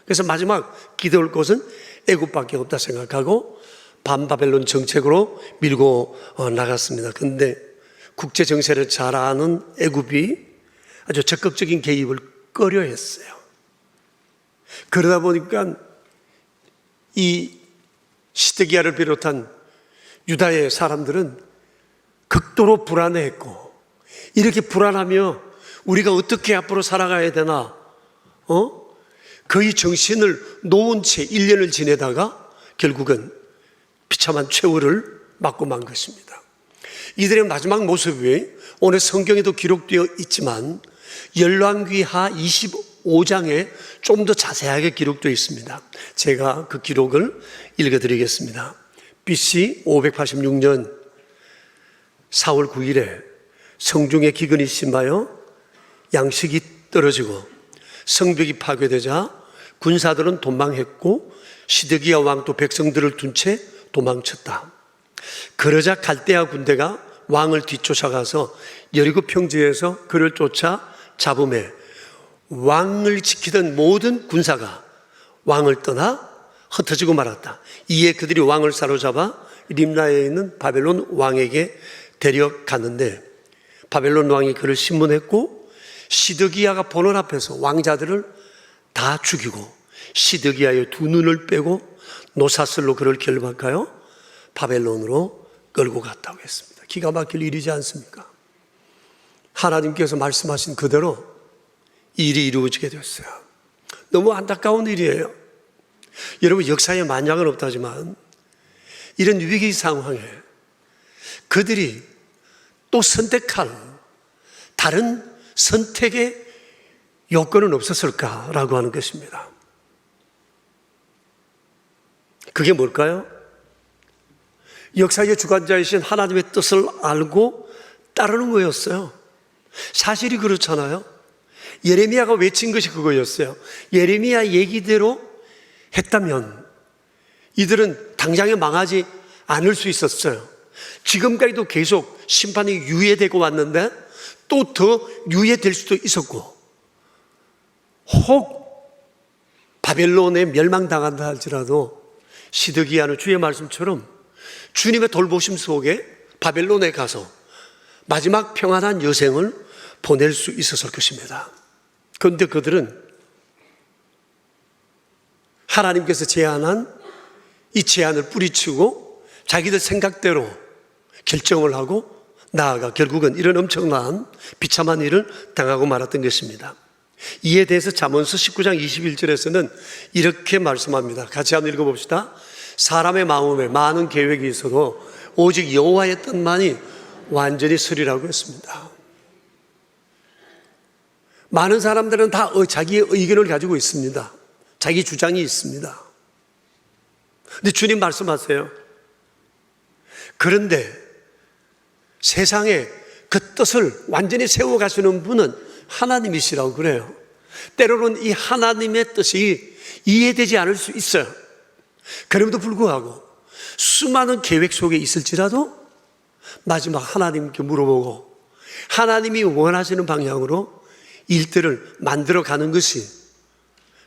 Speaker 11: 그래서 마지막 기대올 곳은 애굽밖에 없다 생각하고 반바벨론 정책으로 밀고 나갔습니다. 그런데 국제 정세를 잘 아는 애굽이 아주 적극적인 개입을 꺼려했어요. 그러다 보니까 이 시드기야를 비롯한 유다의 사람들은 극도로 불안해했고 이렇게 불안하며 우리가 어떻게 앞으로 살아가야 되나 거의 정신을 놓은 채 1년을 지내다가 결국은 비참한 최후를 맞고 만 것입니다. 이들의 마지막 모습이 오늘 성경에도 기록되어 있지만 열왕기하 25장에 좀 더 자세하게 기록되어 있습니다. 제가 그 기록을 읽어드리겠습니다. BC 586년 4월 9일에 성중에 기근이 심하여 양식이 떨어지고 성벽이 파괴되자 군사들은 도망했고 시드기야 왕도 백성들을 둔 채 도망쳤다. 그러자 갈대아 군대가 왕을 뒤쫓아가서 여리고 평지에서 그를 쫓아 잡음에 왕을 지키던 모든 군사가 왕을 떠나 흩어지고 말았다. 이에 그들이 왕을 사로잡아 림나에 있는 바벨론 왕에게 데려갔는데 바벨론 왕이 그를 신문했고 시드기야가 보는 앞에서 왕자들을 다 죽이고 시드기야의 두 눈을 빼고 노사슬로 그를 결박하여 바벨론으로 끌고 갔다고 했습니다. 기가 막힐 일이지 않습니까? 하나님께서 말씀하신 그대로 일이 이루어지게 됐어요. 너무 안타까운 일이에요. 여러분, 역사에 만약은 없다지만 이런 위기 상황에 그들이 또 선택할 다른 선택의 요건은 없었을까라고 하는 것입니다. 그게 뭘까요? 역사의 주관자이신 하나님의 뜻을 알고 따르는 거였어요. 사실이 그렇잖아요. 예레미야가 외친 것이 그거였어요. 예레미야 얘기대로 했다면 이들은 당장에 망하지 않을 수 있었어요. 지금까지도 계속 심판이 유예되고 왔는데 또 더 유예될 수도 있었고, 혹 바벨론에 멸망당한다 할지라도 시드기야는 주의 말씀처럼 주님의 돌보심 속에 바벨론에 가서 마지막 평안한 여생을 보낼 수 있었을 것입니다. 그런데 그들은 하나님께서 제안한 이 제안을 뿌리치고 자기들 생각대로 결정을 하고 나아가 결국은 이런 엄청난 비참한 일을 당하고 말았던 것입니다. 이에 대해서 잠언서 19장 21절에서는 이렇게 말씀합니다. 같이 한번 읽어봅시다. 사람의 마음에 많은 계획이 있어도 오직 여호와의 뜻만이 완전히 서리라고 했습니다. 많은 사람들은 다 자기의 의견을 가지고 있습니다. 자기 주장이 있습니다. 근데 주님 말씀하세요. 그런데 세상에 그 뜻을 완전히 세워가시는 분은 하나님이시라고 그래요. 때로는 이 하나님의 뜻이 이해되지 않을 수 있어요. 그럼에도 불구하고 수많은 계획 속에 있을지라도 마지막 하나님께 물어보고 하나님이 원하시는 방향으로 일들을 만들어가는 것이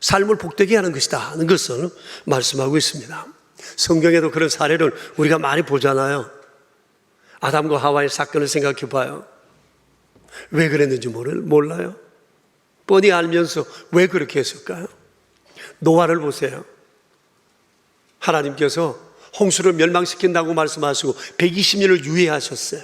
Speaker 11: 삶을 복되게 하는 것이다 하는 것을 말씀하고 있습니다. 성경에도 그런 사례를 우리가 많이 보잖아요. 아담과 하와의 사건을 생각해 봐요. 왜 그랬는지 몰라요? 뻔히 알면서 왜 그렇게 했을까요? 노아를 보세요. 하나님께서 홍수를 멸망시킨다고 말씀하시고 120년을 유예하셨어요.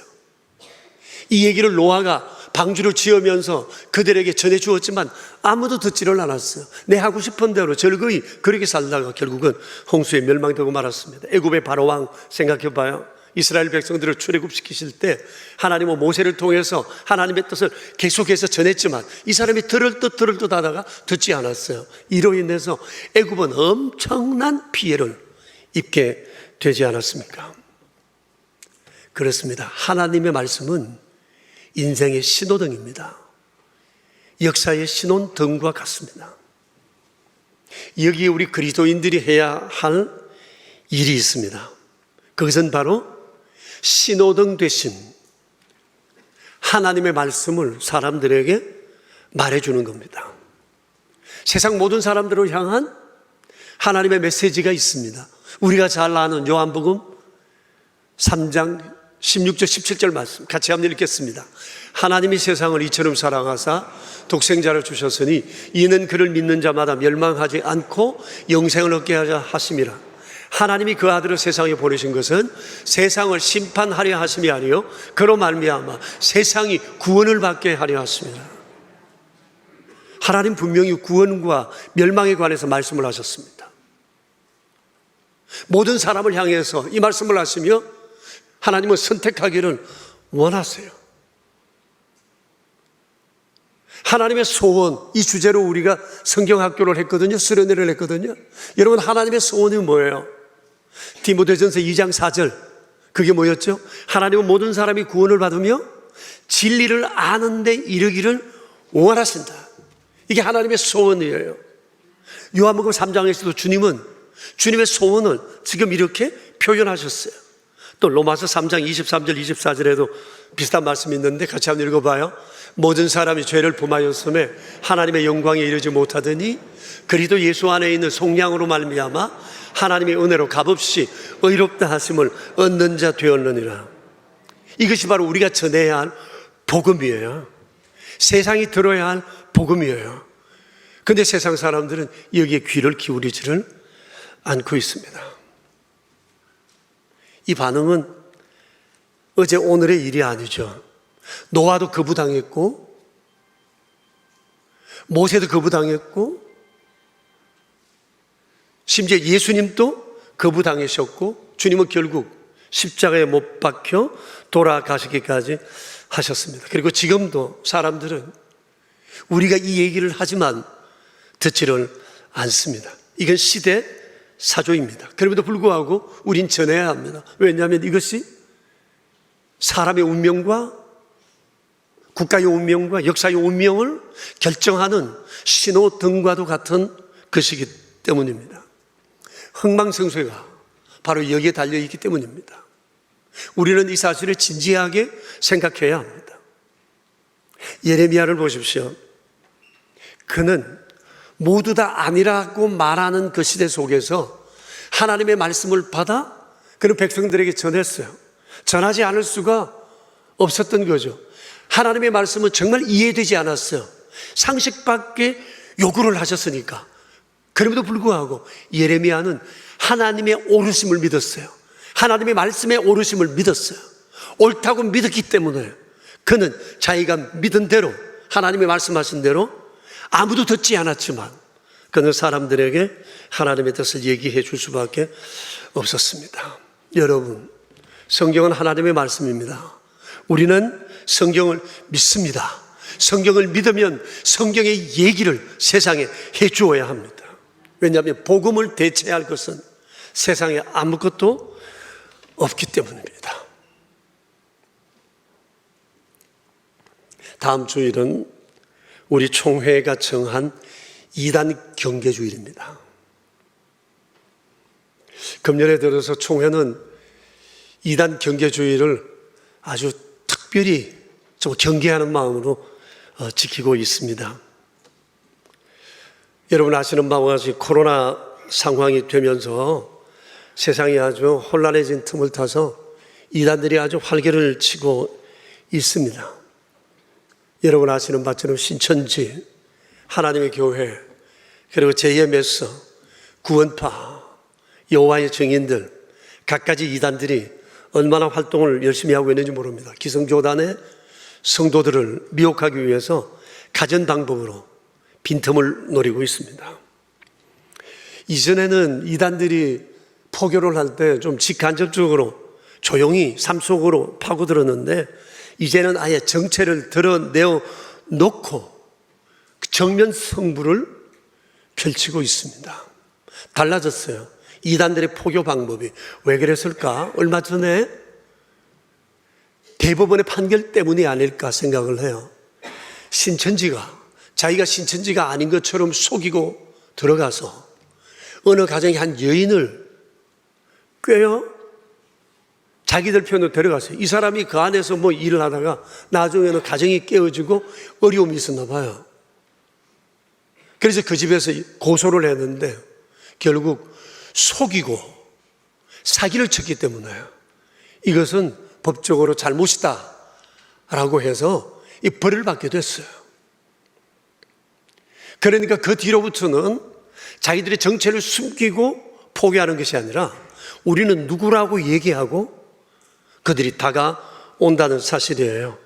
Speaker 11: 이 얘기를 노아가 방주를 지으면서 그들에게 전해주었지만 아무도 듣지를 않았어요. 내 하고 싶은 대로 즐거이 그렇게 살다가 결국은 홍수에 멸망되고 말았습니다. 애굽의 바로왕 생각해 봐요. 이스라엘 백성들을 출애굽시키실 때 하나님은 모세를 통해서 하나님의 뜻을 계속해서 전했지만 이 사람이 들을 듯 하다가 듣지 않았어요. 이로 인해서 애굽은 엄청난 피해를 입게 되지 않았습니까? 그렇습니다. 하나님의 말씀은 인생의 신호등입니다. 역사의 신호등과 같습니다. 여기에 우리 그리스도인들이 해야 할 일이 있습니다. 그것은 바로 신호등 대신 하나님의 말씀을 사람들에게 말해주는 겁니다. 세상 모든 사람들을 향한 하나님의 메시지가 있습니다. 우리가 잘 아는 요한복음 3장 16절 17절 말씀 같이 한번 읽겠습니다. 하나님이 세상을 이처럼 사랑하사 독생자를 주셨으니 이는 그를 믿는 자마다 멸망하지 않고 영생을 얻게 하자 하심이라. 하나님이 그 아들을 세상에 보내신 것은 세상을 심판하려 하심이 아니요 그로 말미암아 세상이 구원을 받게 하려 하심이라. 하나님 분명히 구원과 멸망에 관해서 말씀을 하셨습니다. 모든 사람을 향해서 이 말씀을 하시며 하나님은 선택하기를 원하세요. 하나님의 소원, 이 주제로 우리가 성경학교를 했거든요. 수련회를 했거든요. 여러분, 하나님의 소원이 뭐예요? 디모데전서 2장 4절 그게 뭐였죠? 하나님은 모든 사람이 구원을 받으며 진리를 아는 데 이르기를 원하신다. 이게 하나님의 소원이에요. 요한복음 3장에서도 주님은 주님의 소원을 지금 이렇게 표현하셨어요. 또 로마서 3장 23절 24절에도 비슷한 말씀이 있는데 같이 한번 읽어봐요. 모든 사람이 죄를 범하였음에 하나님의 영광에 이르지 못하더니 그리스도 예수 안에 있는 속량으로 말미암아 하나님의 은혜로 값없이 의롭다 하심을 얻는 자 되었느니라. 이것이 바로 우리가 전해야 할 복음이에요. 세상이 들어야 할 복음이에요. 그런데 세상 사람들은 여기에 귀를 기울이지를 않고 있습니다. 이 반응은 어제 오늘의 일이 아니죠. 노아도 거부당했고 모세도 거부당했고 심지어 예수님도 거부당하셨고 주님은 결국 십자가에 못 박혀 돌아가시기까지 하셨습니다. 그리고 지금도 사람들은 우리가 이 얘기를 하지만 듣지를 않습니다. 이건 시대 사조입니다. 그럼에도 불구하고 우린 전해야 합니다. 왜냐하면 이것이 사람의 운명과 국가의 운명과 역사의 운명을 결정하는 신호등과도 같은 것이기 때문입니다. 흥망성쇠가 바로 여기에 달려있기 때문입니다. 우리는 이 사실을 진지하게 생각해야 합니다. 예레미야를 보십시오. 그는 모두 다 아니라고 말하는 그 시대 속에서 하나님의 말씀을 받아 그는 백성들에게 전했어요. 전하지 않을 수가 없었던 거죠. 하나님의 말씀은 정말 이해되지 않았어요. 상식밖에 요구를 하셨으니까. 그럼에도 불구하고 예레미야는 하나님의 오르심을 믿었어요. 하나님의 말씀의 오르심을 믿었어요. 옳다고 믿었기 때문에 그는 자기가 믿은 대로, 하나님이 말씀하신 대로 아무도 듣지 않았지만 그는 사람들에게 하나님의 뜻을 얘기해 줄 수밖에 없었습니다. 여러분, 성경은 하나님의 말씀입니다. 우리는 성경을 믿습니다. 성경을 믿으면 성경의 얘기를 세상에 해 주어야 합니다. 왜냐하면 복음을 대체할 것은 세상에 아무것도 없기 때문입니다. 다음 주일은 우리 총회가 정한 이단 경계주일입니다. 금년에 들어서 총회는 이단 경계주의를 아주 특별히 좀 경계하는 마음으로 지키고 있습니다. 여러분 아시는 바와 같이 코로나 상황이 되면서 세상이 아주 혼란해진 틈을 타서 이단들이 아주 활개를 치고 있습니다. 여러분 아시는 바처럼 신천지, 하나님의 교회, 그리고 JMS, 구원파, 여호와의 증인들, 갖가지 이단들이 얼마나 활동을 열심히 하고 있는지 모릅니다. 기성교단의 성도들을 미혹하기 위해서 가전 방법으로 빈틈을 노리고 있습니다. 이전에는 이단들이 포교를 할 때 좀 직간접적으로 조용히 삶 속으로 파고들었는데 이제는 아예 정체를 드러내어 놓고 정면 승부를 펼치고 있습니다. 달라졌어요. 이단들의 포교 방법이. 왜 그랬을까? 얼마 전에 대법원의 판결 때문이 아닐까 생각을 해요. 신천지가 자기가 신천지가 아닌 것처럼 속이고 들어가서 어느 가정에 한 여인을 꿰어 자기들 편으로 데려갔어요. 이 사람이 그 안에서 뭐 일을 하다가 나중에는 가정이 깨어지고 어려움이 있었나 봐요. 그래서 그 집에서 고소를 했는데 결국 속이고 사기를 쳤기 때문에 이것은 법적으로 잘못이다 라고 해서 이 벌을 받게 됐어요. 그러니까 그 뒤로부터는 자기들의 정체를 숨기고 포기하는 것이 아니라 우리는 누구라고 얘기하고 그들이 다가온다는 사실이에요.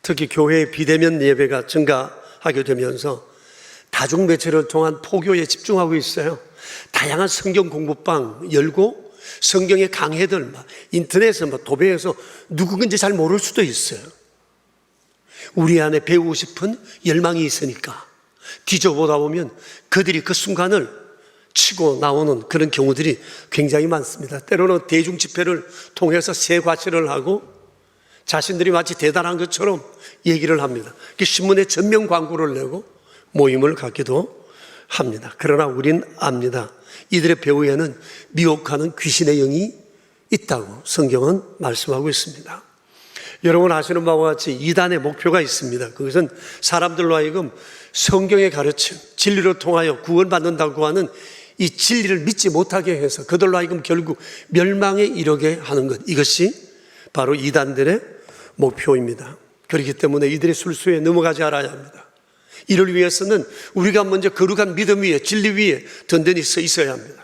Speaker 11: 특히 교회의 비대면 예배가 증가하게 되면서 다중매체를 통한 포교에 집중하고 있어요. 다양한 성경 공부방 열고 성경의 강해들 인터넷에 도배해서 누구인지 잘 모를 수도 있어요. 우리 안에 배우고 싶은 열망이 있으니까 뒤져보다 보면 그들이 그 순간을 치고 나오는 그런 경우들이 굉장히 많습니다. 때로는 대중 집회를 통해서 새 과시를 하고 자신들이 마치 대단한 것처럼 얘기를 합니다. 신문에 전면 광고를 내고 모임을 갖기도 합니다. 그러나 우린 압니다. 이들의 배후에는 미혹하는 귀신의 영이 있다고 성경은 말씀하고 있습니다. 여러분 아시는 바와 같이 이단의 목표가 있습니다. 그것은 사람들로 하여금 성경의 가르침, 진리로 통하여 구원받는다고 하는 이 진리를 믿지 못하게 해서 그들로 하여금 결국 멸망에 이르게 하는 것, 이것이 바로 이단들의 목표입니다. 그렇기 때문에 이들의 술수에 넘어가지 않아야 합니다. 이를 위해서는 우리가 먼저 거룩한 믿음 위에, 진리 위에 든든히 서 있어야 합니다.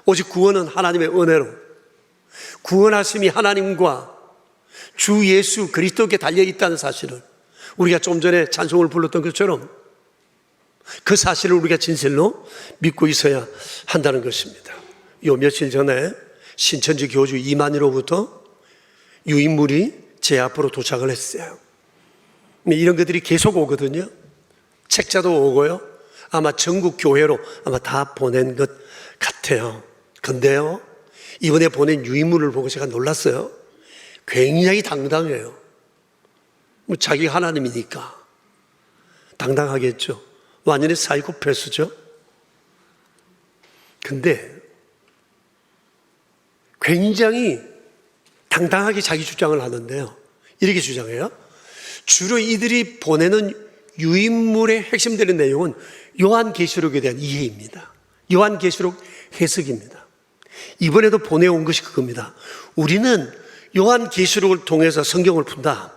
Speaker 11: 오직 구원은 하나님의 은혜로, 구원하심이 하나님과 주 예수 그리스도께 달려있다는 사실을 우리가 좀 전에 찬송을 불렀던 것처럼 그 사실을 우리가 진실로 믿고 있어야 한다는 것입니다. 요 며칠 전에 신천지 교주 이만희로부터 유인물이 제 앞으로 도착을 했어요. 이런 것들이 계속 오거든요. 책자도 오고요. 아마 전국 교회로 아마 다 보낸 것 같아요. 근데요, 이번에 보낸 유인물을 보고 제가 놀랐어요. 굉장히 당당해요. 자기 하나님이니까 당당하겠죠. 완전히 사이코패스죠. 근데 굉장히 당당하게 자기 주장을 하는데요. 이렇게 주장해요. 주로 이들이 보내는 유인물의 핵심되는 내용은 요한계시록에 대한 이해입니다. 요한계시록 해석입니다. 이번에도 보내온 것이 그겁니다. 우리는 요한계시록을 통해서 성경을 푼다.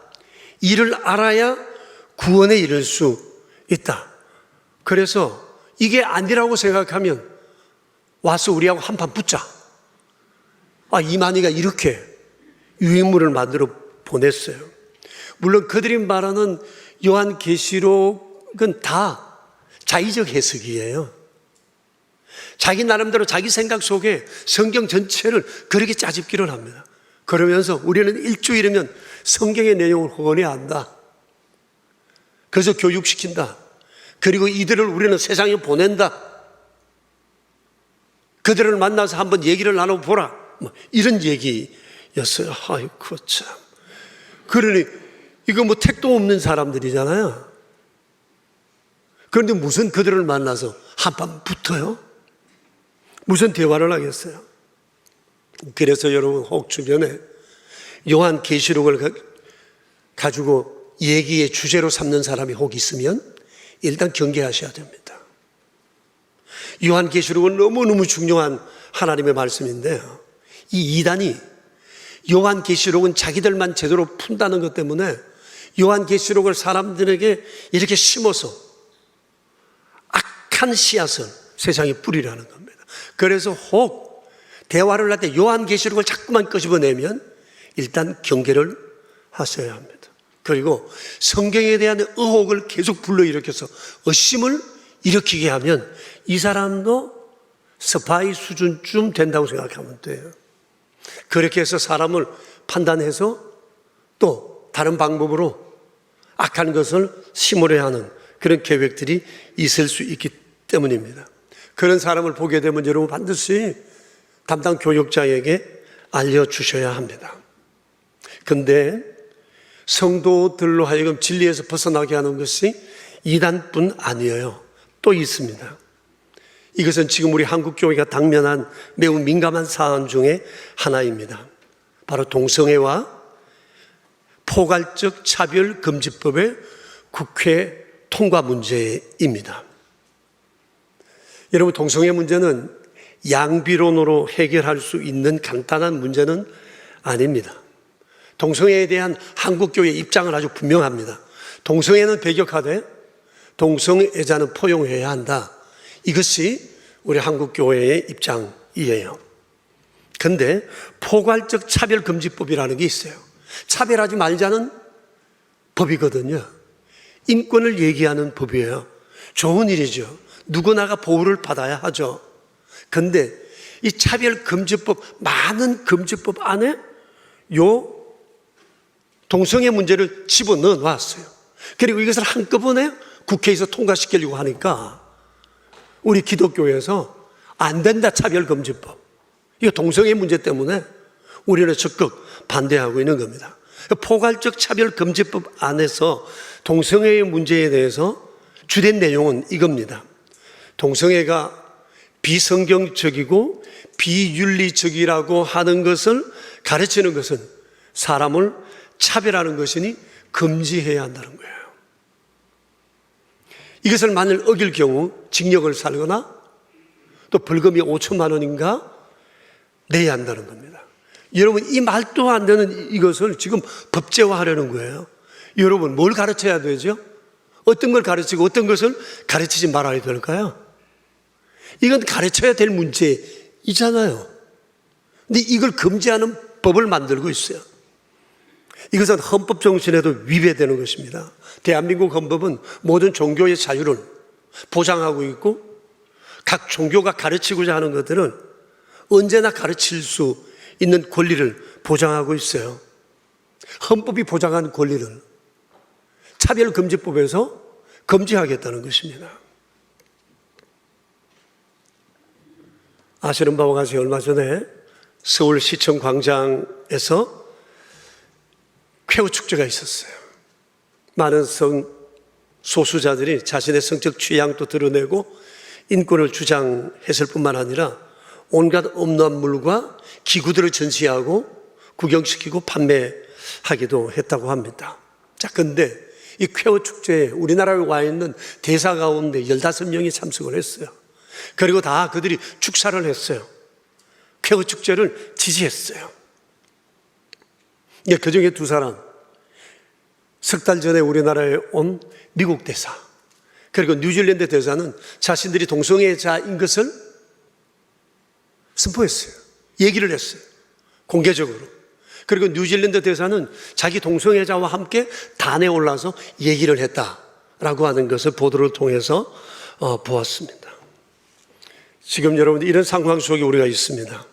Speaker 11: 이를 알아야 구원에 이를 수 있다. 그래서 이게 아니라고 생각하면 와서 우리하고 한판 붙자. 이만희가 이렇게 유인물을 만들어 보냈어요. 물론 그들이 말하는 요한계시록은 다 자의적 해석이에요. 자기 나름대로 자기 생각 속에 성경 전체를 그렇게 짜집기를 합니다. 그러면서 우리는 일주일이면 성경의 내용을 훤히 안다. 그래서 교육시킨다. 그리고 이들을 우리는 세상에 보낸다. 그들을 만나서 한번 얘기를 나눠보라. 이런 얘기였어요. 아이고, 참. 그러니, 이거 택도 없는 사람들이잖아요. 그런데 무슨 그들을 만나서 한판 붙어요? 무슨 대화를 하겠어요? 그래서 여러분, 혹 주변에 요한계시록을 가지고 얘기의 주제로 삼는 사람이 혹 있으면 일단 경계하셔야 됩니다. 요한계시록은 너무너무 중요한 하나님의 말씀인데요. 이 이단이 요한계시록은 자기들만 제대로 푼다는 것 때문에 요한계시록을 사람들에게 이렇게 심어서 악한 씨앗을 세상에 뿌리라는 겁니다. 그래서 혹 대화를 할 때 요한계시록을 자꾸만 끄집어내면 일단 경계를 하셔야 합니다. 그리고 성경에 대한 의혹을 계속 불러일으켜서 의심을 일으키게 하면 이 사람도 스파이 수준쯤 된다고 생각하면 돼요. 그렇게 해서 사람을 판단해서 또 다른 방법으로 악한 것을 심으려 하는 그런 계획들이 있을 수 있기 때문입니다. 그런 사람을 보게 되면 여러분 반드시 담당 교육자에게 알려주셔야 합니다. 근데 성도들로 하여금 진리에서 벗어나게 하는 것이 이단뿐 아니에요. 또 있습니다. 이것은 지금 우리 한국교회가 당면한 매우 민감한 사안 중에 하나입니다. 바로 동성애와 포괄적 차별금지법의 국회 통과 문제입니다. 여러분, 동성애 문제는 양비론으로 해결할 수 있는 간단한 문제는 아닙니다. 동성애에 대한 한국교회의 입장은 아주 분명합니다. 동성애는 배격하되 동성애자는 포용해야 한다. 이것이 우리 한국교회의 입장이에요. 그런데 포괄적 차별금지법이라는 게 있어요. 차별하지 말자는 법이거든요. 인권을 얘기하는 법이에요. 좋은 일이죠. 누구나가 보호를 받아야 하죠. 그런데 이 차별금지법, 많은 금지법 안에 요 동성애 문제를 집어넣어 놨어요. 그리고 이것을 한꺼번에 국회에서 통과시키려고 하니까 우리 기독교에서 안 된다, 차별금지법. 이거 동성애 문제 때문에 우리는 적극 반대하고 있는 겁니다. 포괄적 차별금지법 안에서 동성애의 문제에 대해서 주된 내용은 이겁니다. 동성애가 비성경적이고 비윤리적이라고 하는 것을 가르치는 것은 사람을 차별하는 것이니 금지해야 한다는 거예요. 이것을 만일 어길 경우 징역을 살거나 또 벌금이 5천만 원인가 내야 한다는 겁니다. 여러분, 이 말도 안 되는 이것을 지금 법제화하려는 거예요. 여러분, 뭘 가르쳐야 되죠? 어떤 걸 가르치고 어떤 것을 가르치지 말아야 될까요? 이건 가르쳐야 될 문제이잖아요. 근데 이걸 금지하는 법을 만들고 있어요. 이것은 헌법 정신에도 위배되는 것입니다. 대한민국 헌법은 모든 종교의 자유를 보장하고 있고 각 종교가 가르치고자 하는 것들은 언제나 가르칠 수 있는 권리를 보장하고 있어요. 헌법이 보장한 권리를 차별금지법에서 금지하겠다는 것입니다. 아시는 바와 같이 얼마 전에 서울시청 광장에서 쾌우축제가 있었어요. 많은 성소수자들이 자신의 성적 취향도 드러내고 인권을 주장했을 뿐만 아니라 온갖 음란물과 기구들을 전시하고 구경시키고 판매하기도 했다고 합니다. 자, 근데 이 쾌우축제에 우리나라에 와 있는 대사 가운데 15명이 참석을 했어요. 그리고 다 그들이 축사를 했어요. 쾌우축제를 지지했어요. 그 중에 두 사람, 석 달 전에 우리나라에 온 미국 대사, 그리고 뉴질랜드 대사는 자신들이 동성애자인 것을 선포했어요. 얘기를 했어요. 공개적으로. 그리고 뉴질랜드 대사는 자기 동성애자와 함께 단에 올라서 얘기를 했다라고 하는 것을 보도를 통해서 보았습니다. 지금 여러분들 이런 상황 속에 우리가 있습니다.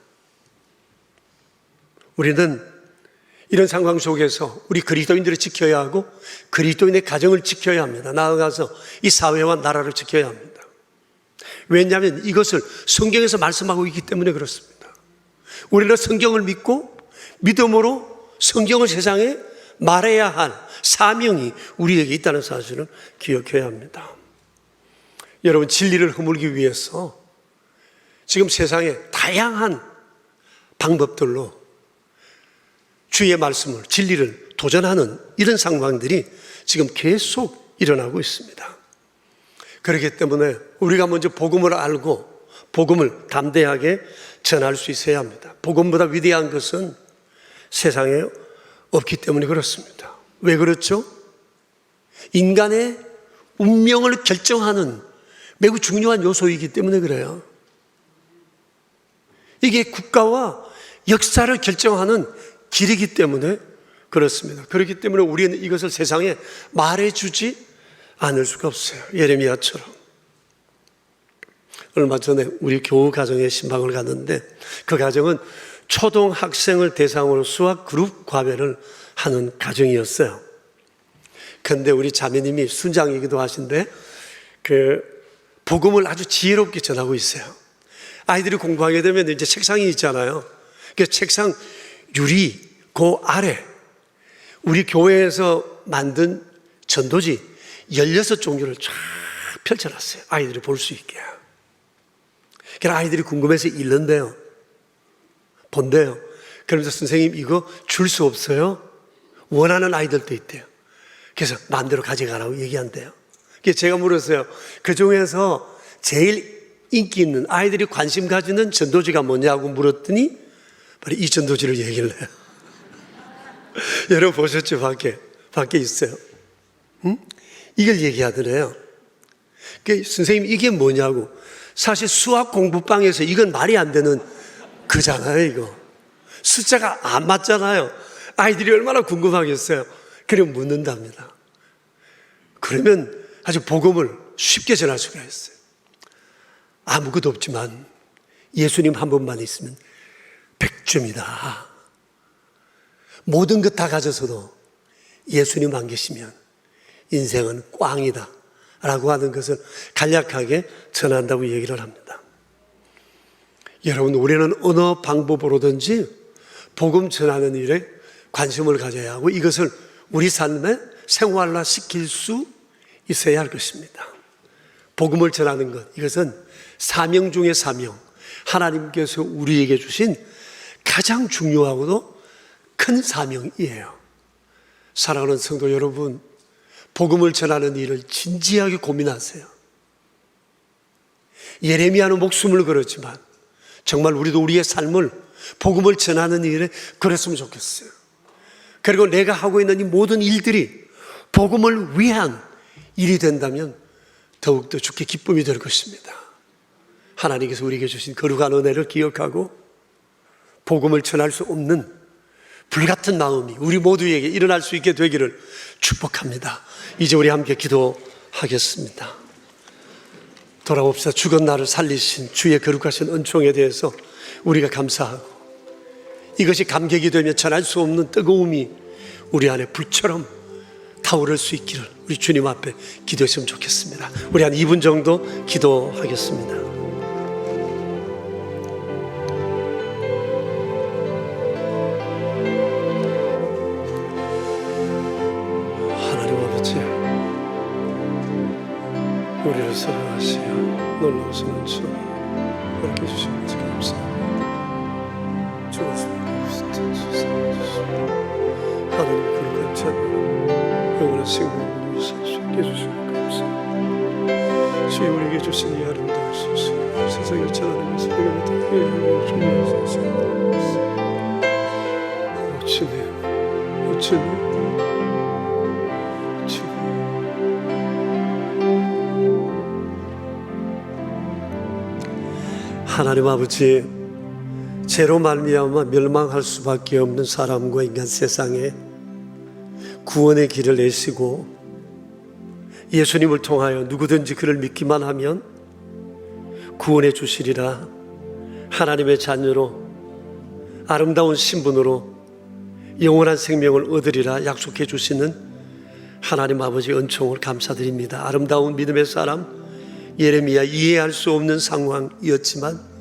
Speaker 11: 우리는 이런 상황 속에서 우리 그리스도인들을 지켜야 하고 그리스도인의 가정을 지켜야 합니다. 나아가서 이 사회와 나라를 지켜야 합니다. 왜냐하면 이것을 성경에서 말씀하고 있기 때문에 그렇습니다. 우리는 성경을 믿고 믿음으로 성경을 세상에 말해야 할 사명이 우리에게 있다는 사실을 기억해야 합니다. 여러분, 진리를 허물기 위해서 지금 세상에 다양한 방법들로 주의 말씀을, 진리를 도전하는 이런 상황들이 지금 계속 일어나고 있습니다. 그렇기 때문에 우리가 먼저 복음을 알고 복음을 담대하게 전할 수 있어야 합니다. 복음보다 위대한 것은 세상에 없기 때문에 그렇습니다. 왜 그렇죠? 인간의 운명을 결정하는 매우 중요한 요소이기 때문에 그래요. 이게 국가와 역사를 결정하는 길이기 때문에 그렇습니다. 그렇기 때문에 우리는 이것을 세상에 말해주지 않을 수가 없어요. 예레미야처럼. 얼마 전에 우리 교우 가정에 신방을 갔는데 그 가정은 초등학생을 대상으로 수학 그룹 과외를 하는 가정이었어요. 그런데 우리 자매님이 순장이기도 하신데 그 복음을 아주 지혜롭게 전하고 있어요. 아이들이 공부하게 되면 이제 책상이 있잖아요. 그 책상 유리 그 아래 우리 교회에서 만든 전도지 16종류를 쫙 펼쳐놨어요. 아이들이 볼 수 있게. 그래서 아이들이 궁금해서 읽는데요. 본대요. 그러면서 선생님 이거 줄 수 없어요? 원하는 아이들도 있대요. 그래서 마음대로 가져가라고 얘기한대요. 그래서 제가 물었어요. 그 중에서 제일 인기 있는 아이들이 관심 가지는 전도지가 뭐냐고 물었더니 바로 이 전도지를 얘기를 해요. 여러분 보셨죠? 밖에 있어요. 응? 이걸 얘기하더래요. 선생님 이게 뭐냐고. 사실 수학 공부방에서 이건 말이 안 되는 그잖아요. 이거 숫자가 안 맞잖아요. 아이들이 얼마나 궁금하겠어요. 그래 묻는답니다. 그러면 아주 복음을 쉽게 전할 수가 있어요. 아무것도 없지만 예수님 한 분만 있으면 100점이다. 모든 것 다 가져서도 예수님 안 계시면 인생은 꽝이다 라고 하는 것을 간략하게 전한다고 얘기를 합니다. 여러분, 우리는 어느 방법으로든지 복음 전하는 일에 관심을 가져야 하고 이것을 우리 삶에 생활화 시킬 수 있어야 할 것입니다. 복음을 전하는 것, 이것은 사명 중의 사명, 하나님께서 우리에게 주신 가장 중요하고도 큰 사명이에요. 사랑하는 성도 여러분, 복음을 전하는 일을 진지하게 고민하세요. 예레미야는 목숨을 걸었지만 정말 우리도 우리의 삶을 복음을 전하는 일에 걸었으면 좋겠어요. 그리고 내가 하고 있는 이 모든 일들이 복음을 위한 일이 된다면 더욱더 주께 기쁨이 될 것입니다. 하나님께서 우리에게 주신 거룩한 은혜를 기억하고 복음을 전할 수 없는 불같은 마음이 우리 모두에게 일어날 수 있게 되기를 축복합니다. 이제 우리 함께 기도하겠습니다. 돌아봅시다. 죽은 나를 살리신 주의 거룩하신 은총에 대해서 우리가 감사하고 이것이 감격이 되며 전할 수 없는 뜨거움이 우리 안에 불처럼 타오를 수 있기를 우리 주님 앞에 기도했으면 좋겠습니다. 우리 한 2분 정도 기도하겠습니다. 우리를 사랑하시어 놀라우신 은총 허락해 주신 것을 감사합니다. 주었습니다. 하나님 거룩한 찬 영원한 생명을 위해 살 수 있게 해주시니 감사합니다. 주여 우리에게 주신 이 아름다운 소식 세상에 전하는 것을 내가 못하게 하여 주님께서 어찌네 하나님 아버지, 죄로 말미암아 멸망할 수밖에 없는 사람과 인간 세상에 구원의 길을 내시고 예수님을 통하여 누구든지 그를 믿기만 하면 구원해 주시리라. 하나님의 자녀로 아름다운 신분으로 영원한 생명을 얻으리라 약속해 주시는 하나님 아버지의 은총을 감사드립니다. 아름다운 믿음의 사람 예레미야, 이해할 수 없는 상황이었지만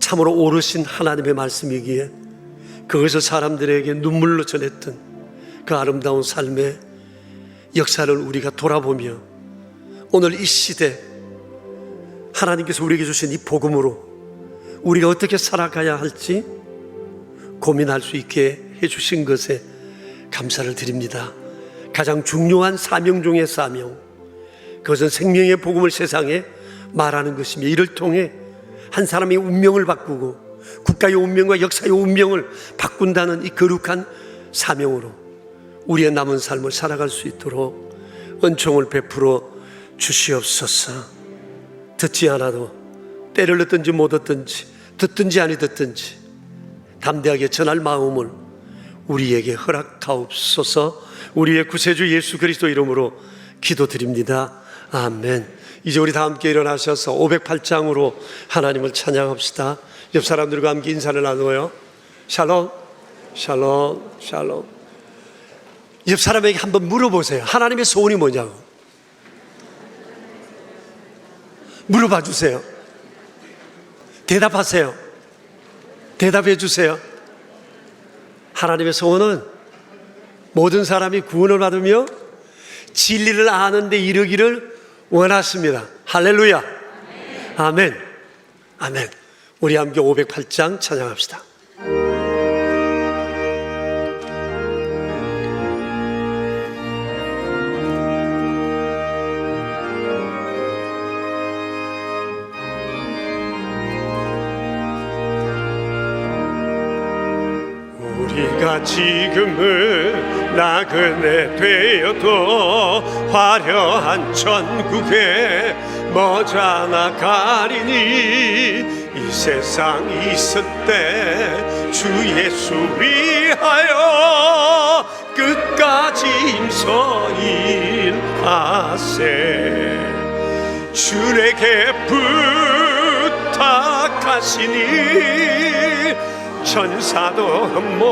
Speaker 11: 참으로 오르신 하나님의 말씀이기에 그것을 사람들에게 눈물로 전했던 그 아름다운 삶의 역사를 우리가 돌아보며 오늘 이 시대 하나님께서 우리에게 주신 이 복음으로 우리가 어떻게 살아가야 할지 고민할 수 있게 해주신 것에 감사를 드립니다. 가장 중요한 사명 중의 사명, 그것은 생명의 복음을 세상에 말하는 것이며 이를 통해 한 사람의 운명을 바꾸고 국가의 운명과 역사의 운명을 바꾼다는 이 거룩한 사명으로 우리의 남은 삶을 살아갈 수 있도록 은총을 베풀어 주시옵소서. 듣지 않아도 때를 얻든지 못 얻든지 듣든지 아니 듣든지 담대하게 전할 마음을 우리에게 허락하옵소서. 우리의 구세주 예수 그리스도 이름으로 기도드립니다. 아멘. 이제 우리 다 함께 일어나셔서 508장으로 하나님을 찬양합시다. 옆 사람들과 함께 인사를 나누어요. 샬롬, 샬롬, 샬롬. 옆 사람에게 한번 물어보세요. 하나님의 소원이 뭐냐고 물어봐 주세요. 대답하세요. 대답해 주세요. 하나님의 소원은 모든 사람이 구원을 받으며 진리를 아는 데 이르기를 원하십니다. 할렐루야. 아멘. 아멘. 우리 함께 508장 찬양합시다. 우리가 지금은 나그네 되어도 화려한 천국에 머지않아 가리니 이 세상 있을 때 주 예수 위하여 끝까지 임서일하세. 주에게 부탁하시니 천사도 흠모하겠네.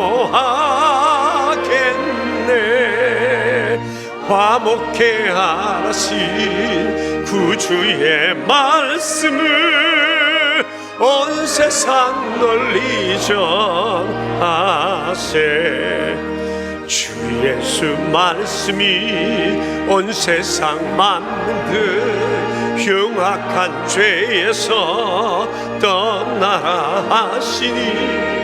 Speaker 11: 화목해 하신 구주의 말씀을 온 세상 널리 전하세. 주 예수 말씀이 온 세상 만든 흉악한 죄에서 떠나라 하시니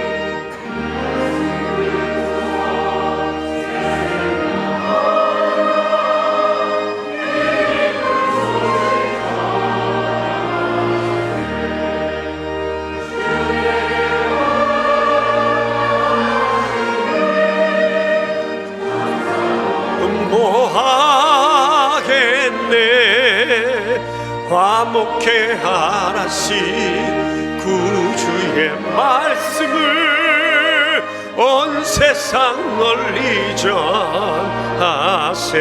Speaker 11: 화목해 하신 구주의 말씀을 온 세상 널리 전하세.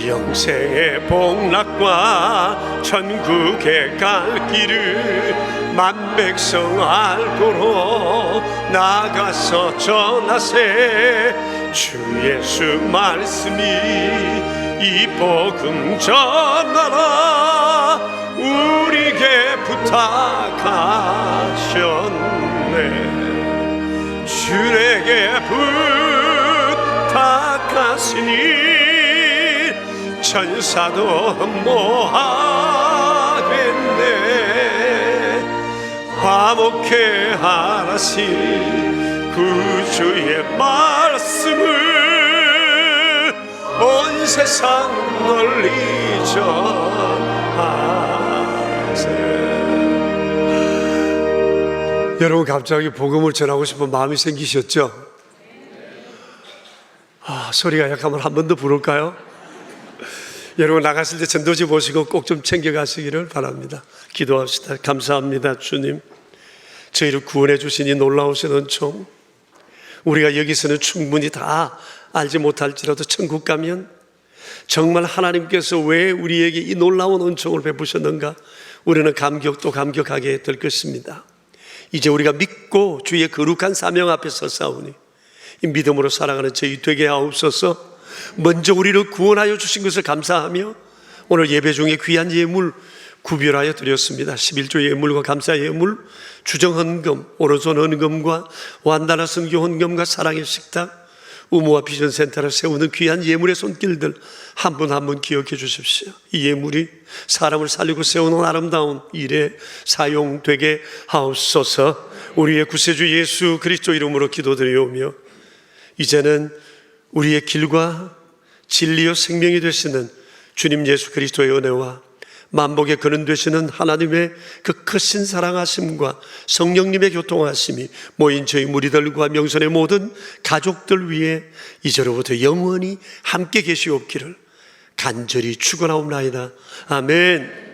Speaker 11: 영생의 복락과 천국에 갈 길을 만백성 알도록 나가서 전하세. 주 예수 말씀이 이 복음 전하라 우리에게 부탁하셨네. 주에게 부탁하시니 천사도 흠모하겠네. 화목해 하신 구주의 말씀을 온 세상 널리 전하세. 여러분 갑자기 복음을 전하고 싶은 마음이 생기셨죠? 소리가 약하면 한 번 더 부를까요? 여러분 나가실 때 전도지 보시고 꼭 좀 챙겨가시기를 바랍니다. 기도합시다. 감사합니다 주님. 저희를 구원해 주신 이 놀라우신 은총, 우리가 여기서는 충분히 다 알지 못할지라도 천국 가면 정말 하나님께서 왜 우리에게 이 놀라운 은총을 베푸셨는가 우리는 감격도 감격하게 될 것입니다. 이제 우리가 믿고 주의 거룩한 사명 앞에 서사오니 이 믿음으로 살아가는 저희 되게 하옵소서. 먼저 우리를 구원하여 주신 것을 감사하며 오늘 예배 중에 귀한 예물 구별하여 드렸습니다. 11조 예물과 감사 예물, 주정 헌금, 오른손 헌금과 완달라 선교 헌금과 사랑의 식탁, 우모와 비전 센터를 세우는 귀한 예물의 손길들 한 분 한 분 기억해 주십시오. 이 예물이 사람을 살리고 세우는 아름다운 일에 사용되게 하옵소서. 우리의 구세주 예수 그리스도 이름으로 기도드리오며 이제는 우리의 길과 진리요 생명이 되시는 주님 예수 그리스도의 은혜와 만복의 근원 되시는 하나님의 그 크신 사랑하심과 성령님의 교통하심이 모인 저희 무리들과 명선의 모든 가족들 위해 이제로부터 영원히 함께 계시옵기를 간절히 축원하옵나이다. 아멘.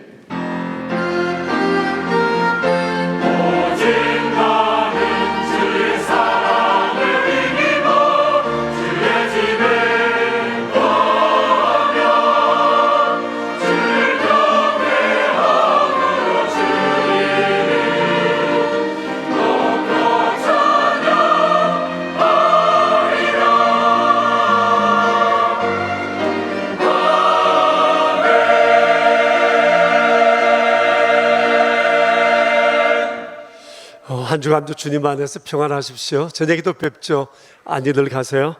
Speaker 11: 한 주간도 주님 안에서 평안하십시오. 저녁에도 뵙죠. 안녕들 가세요.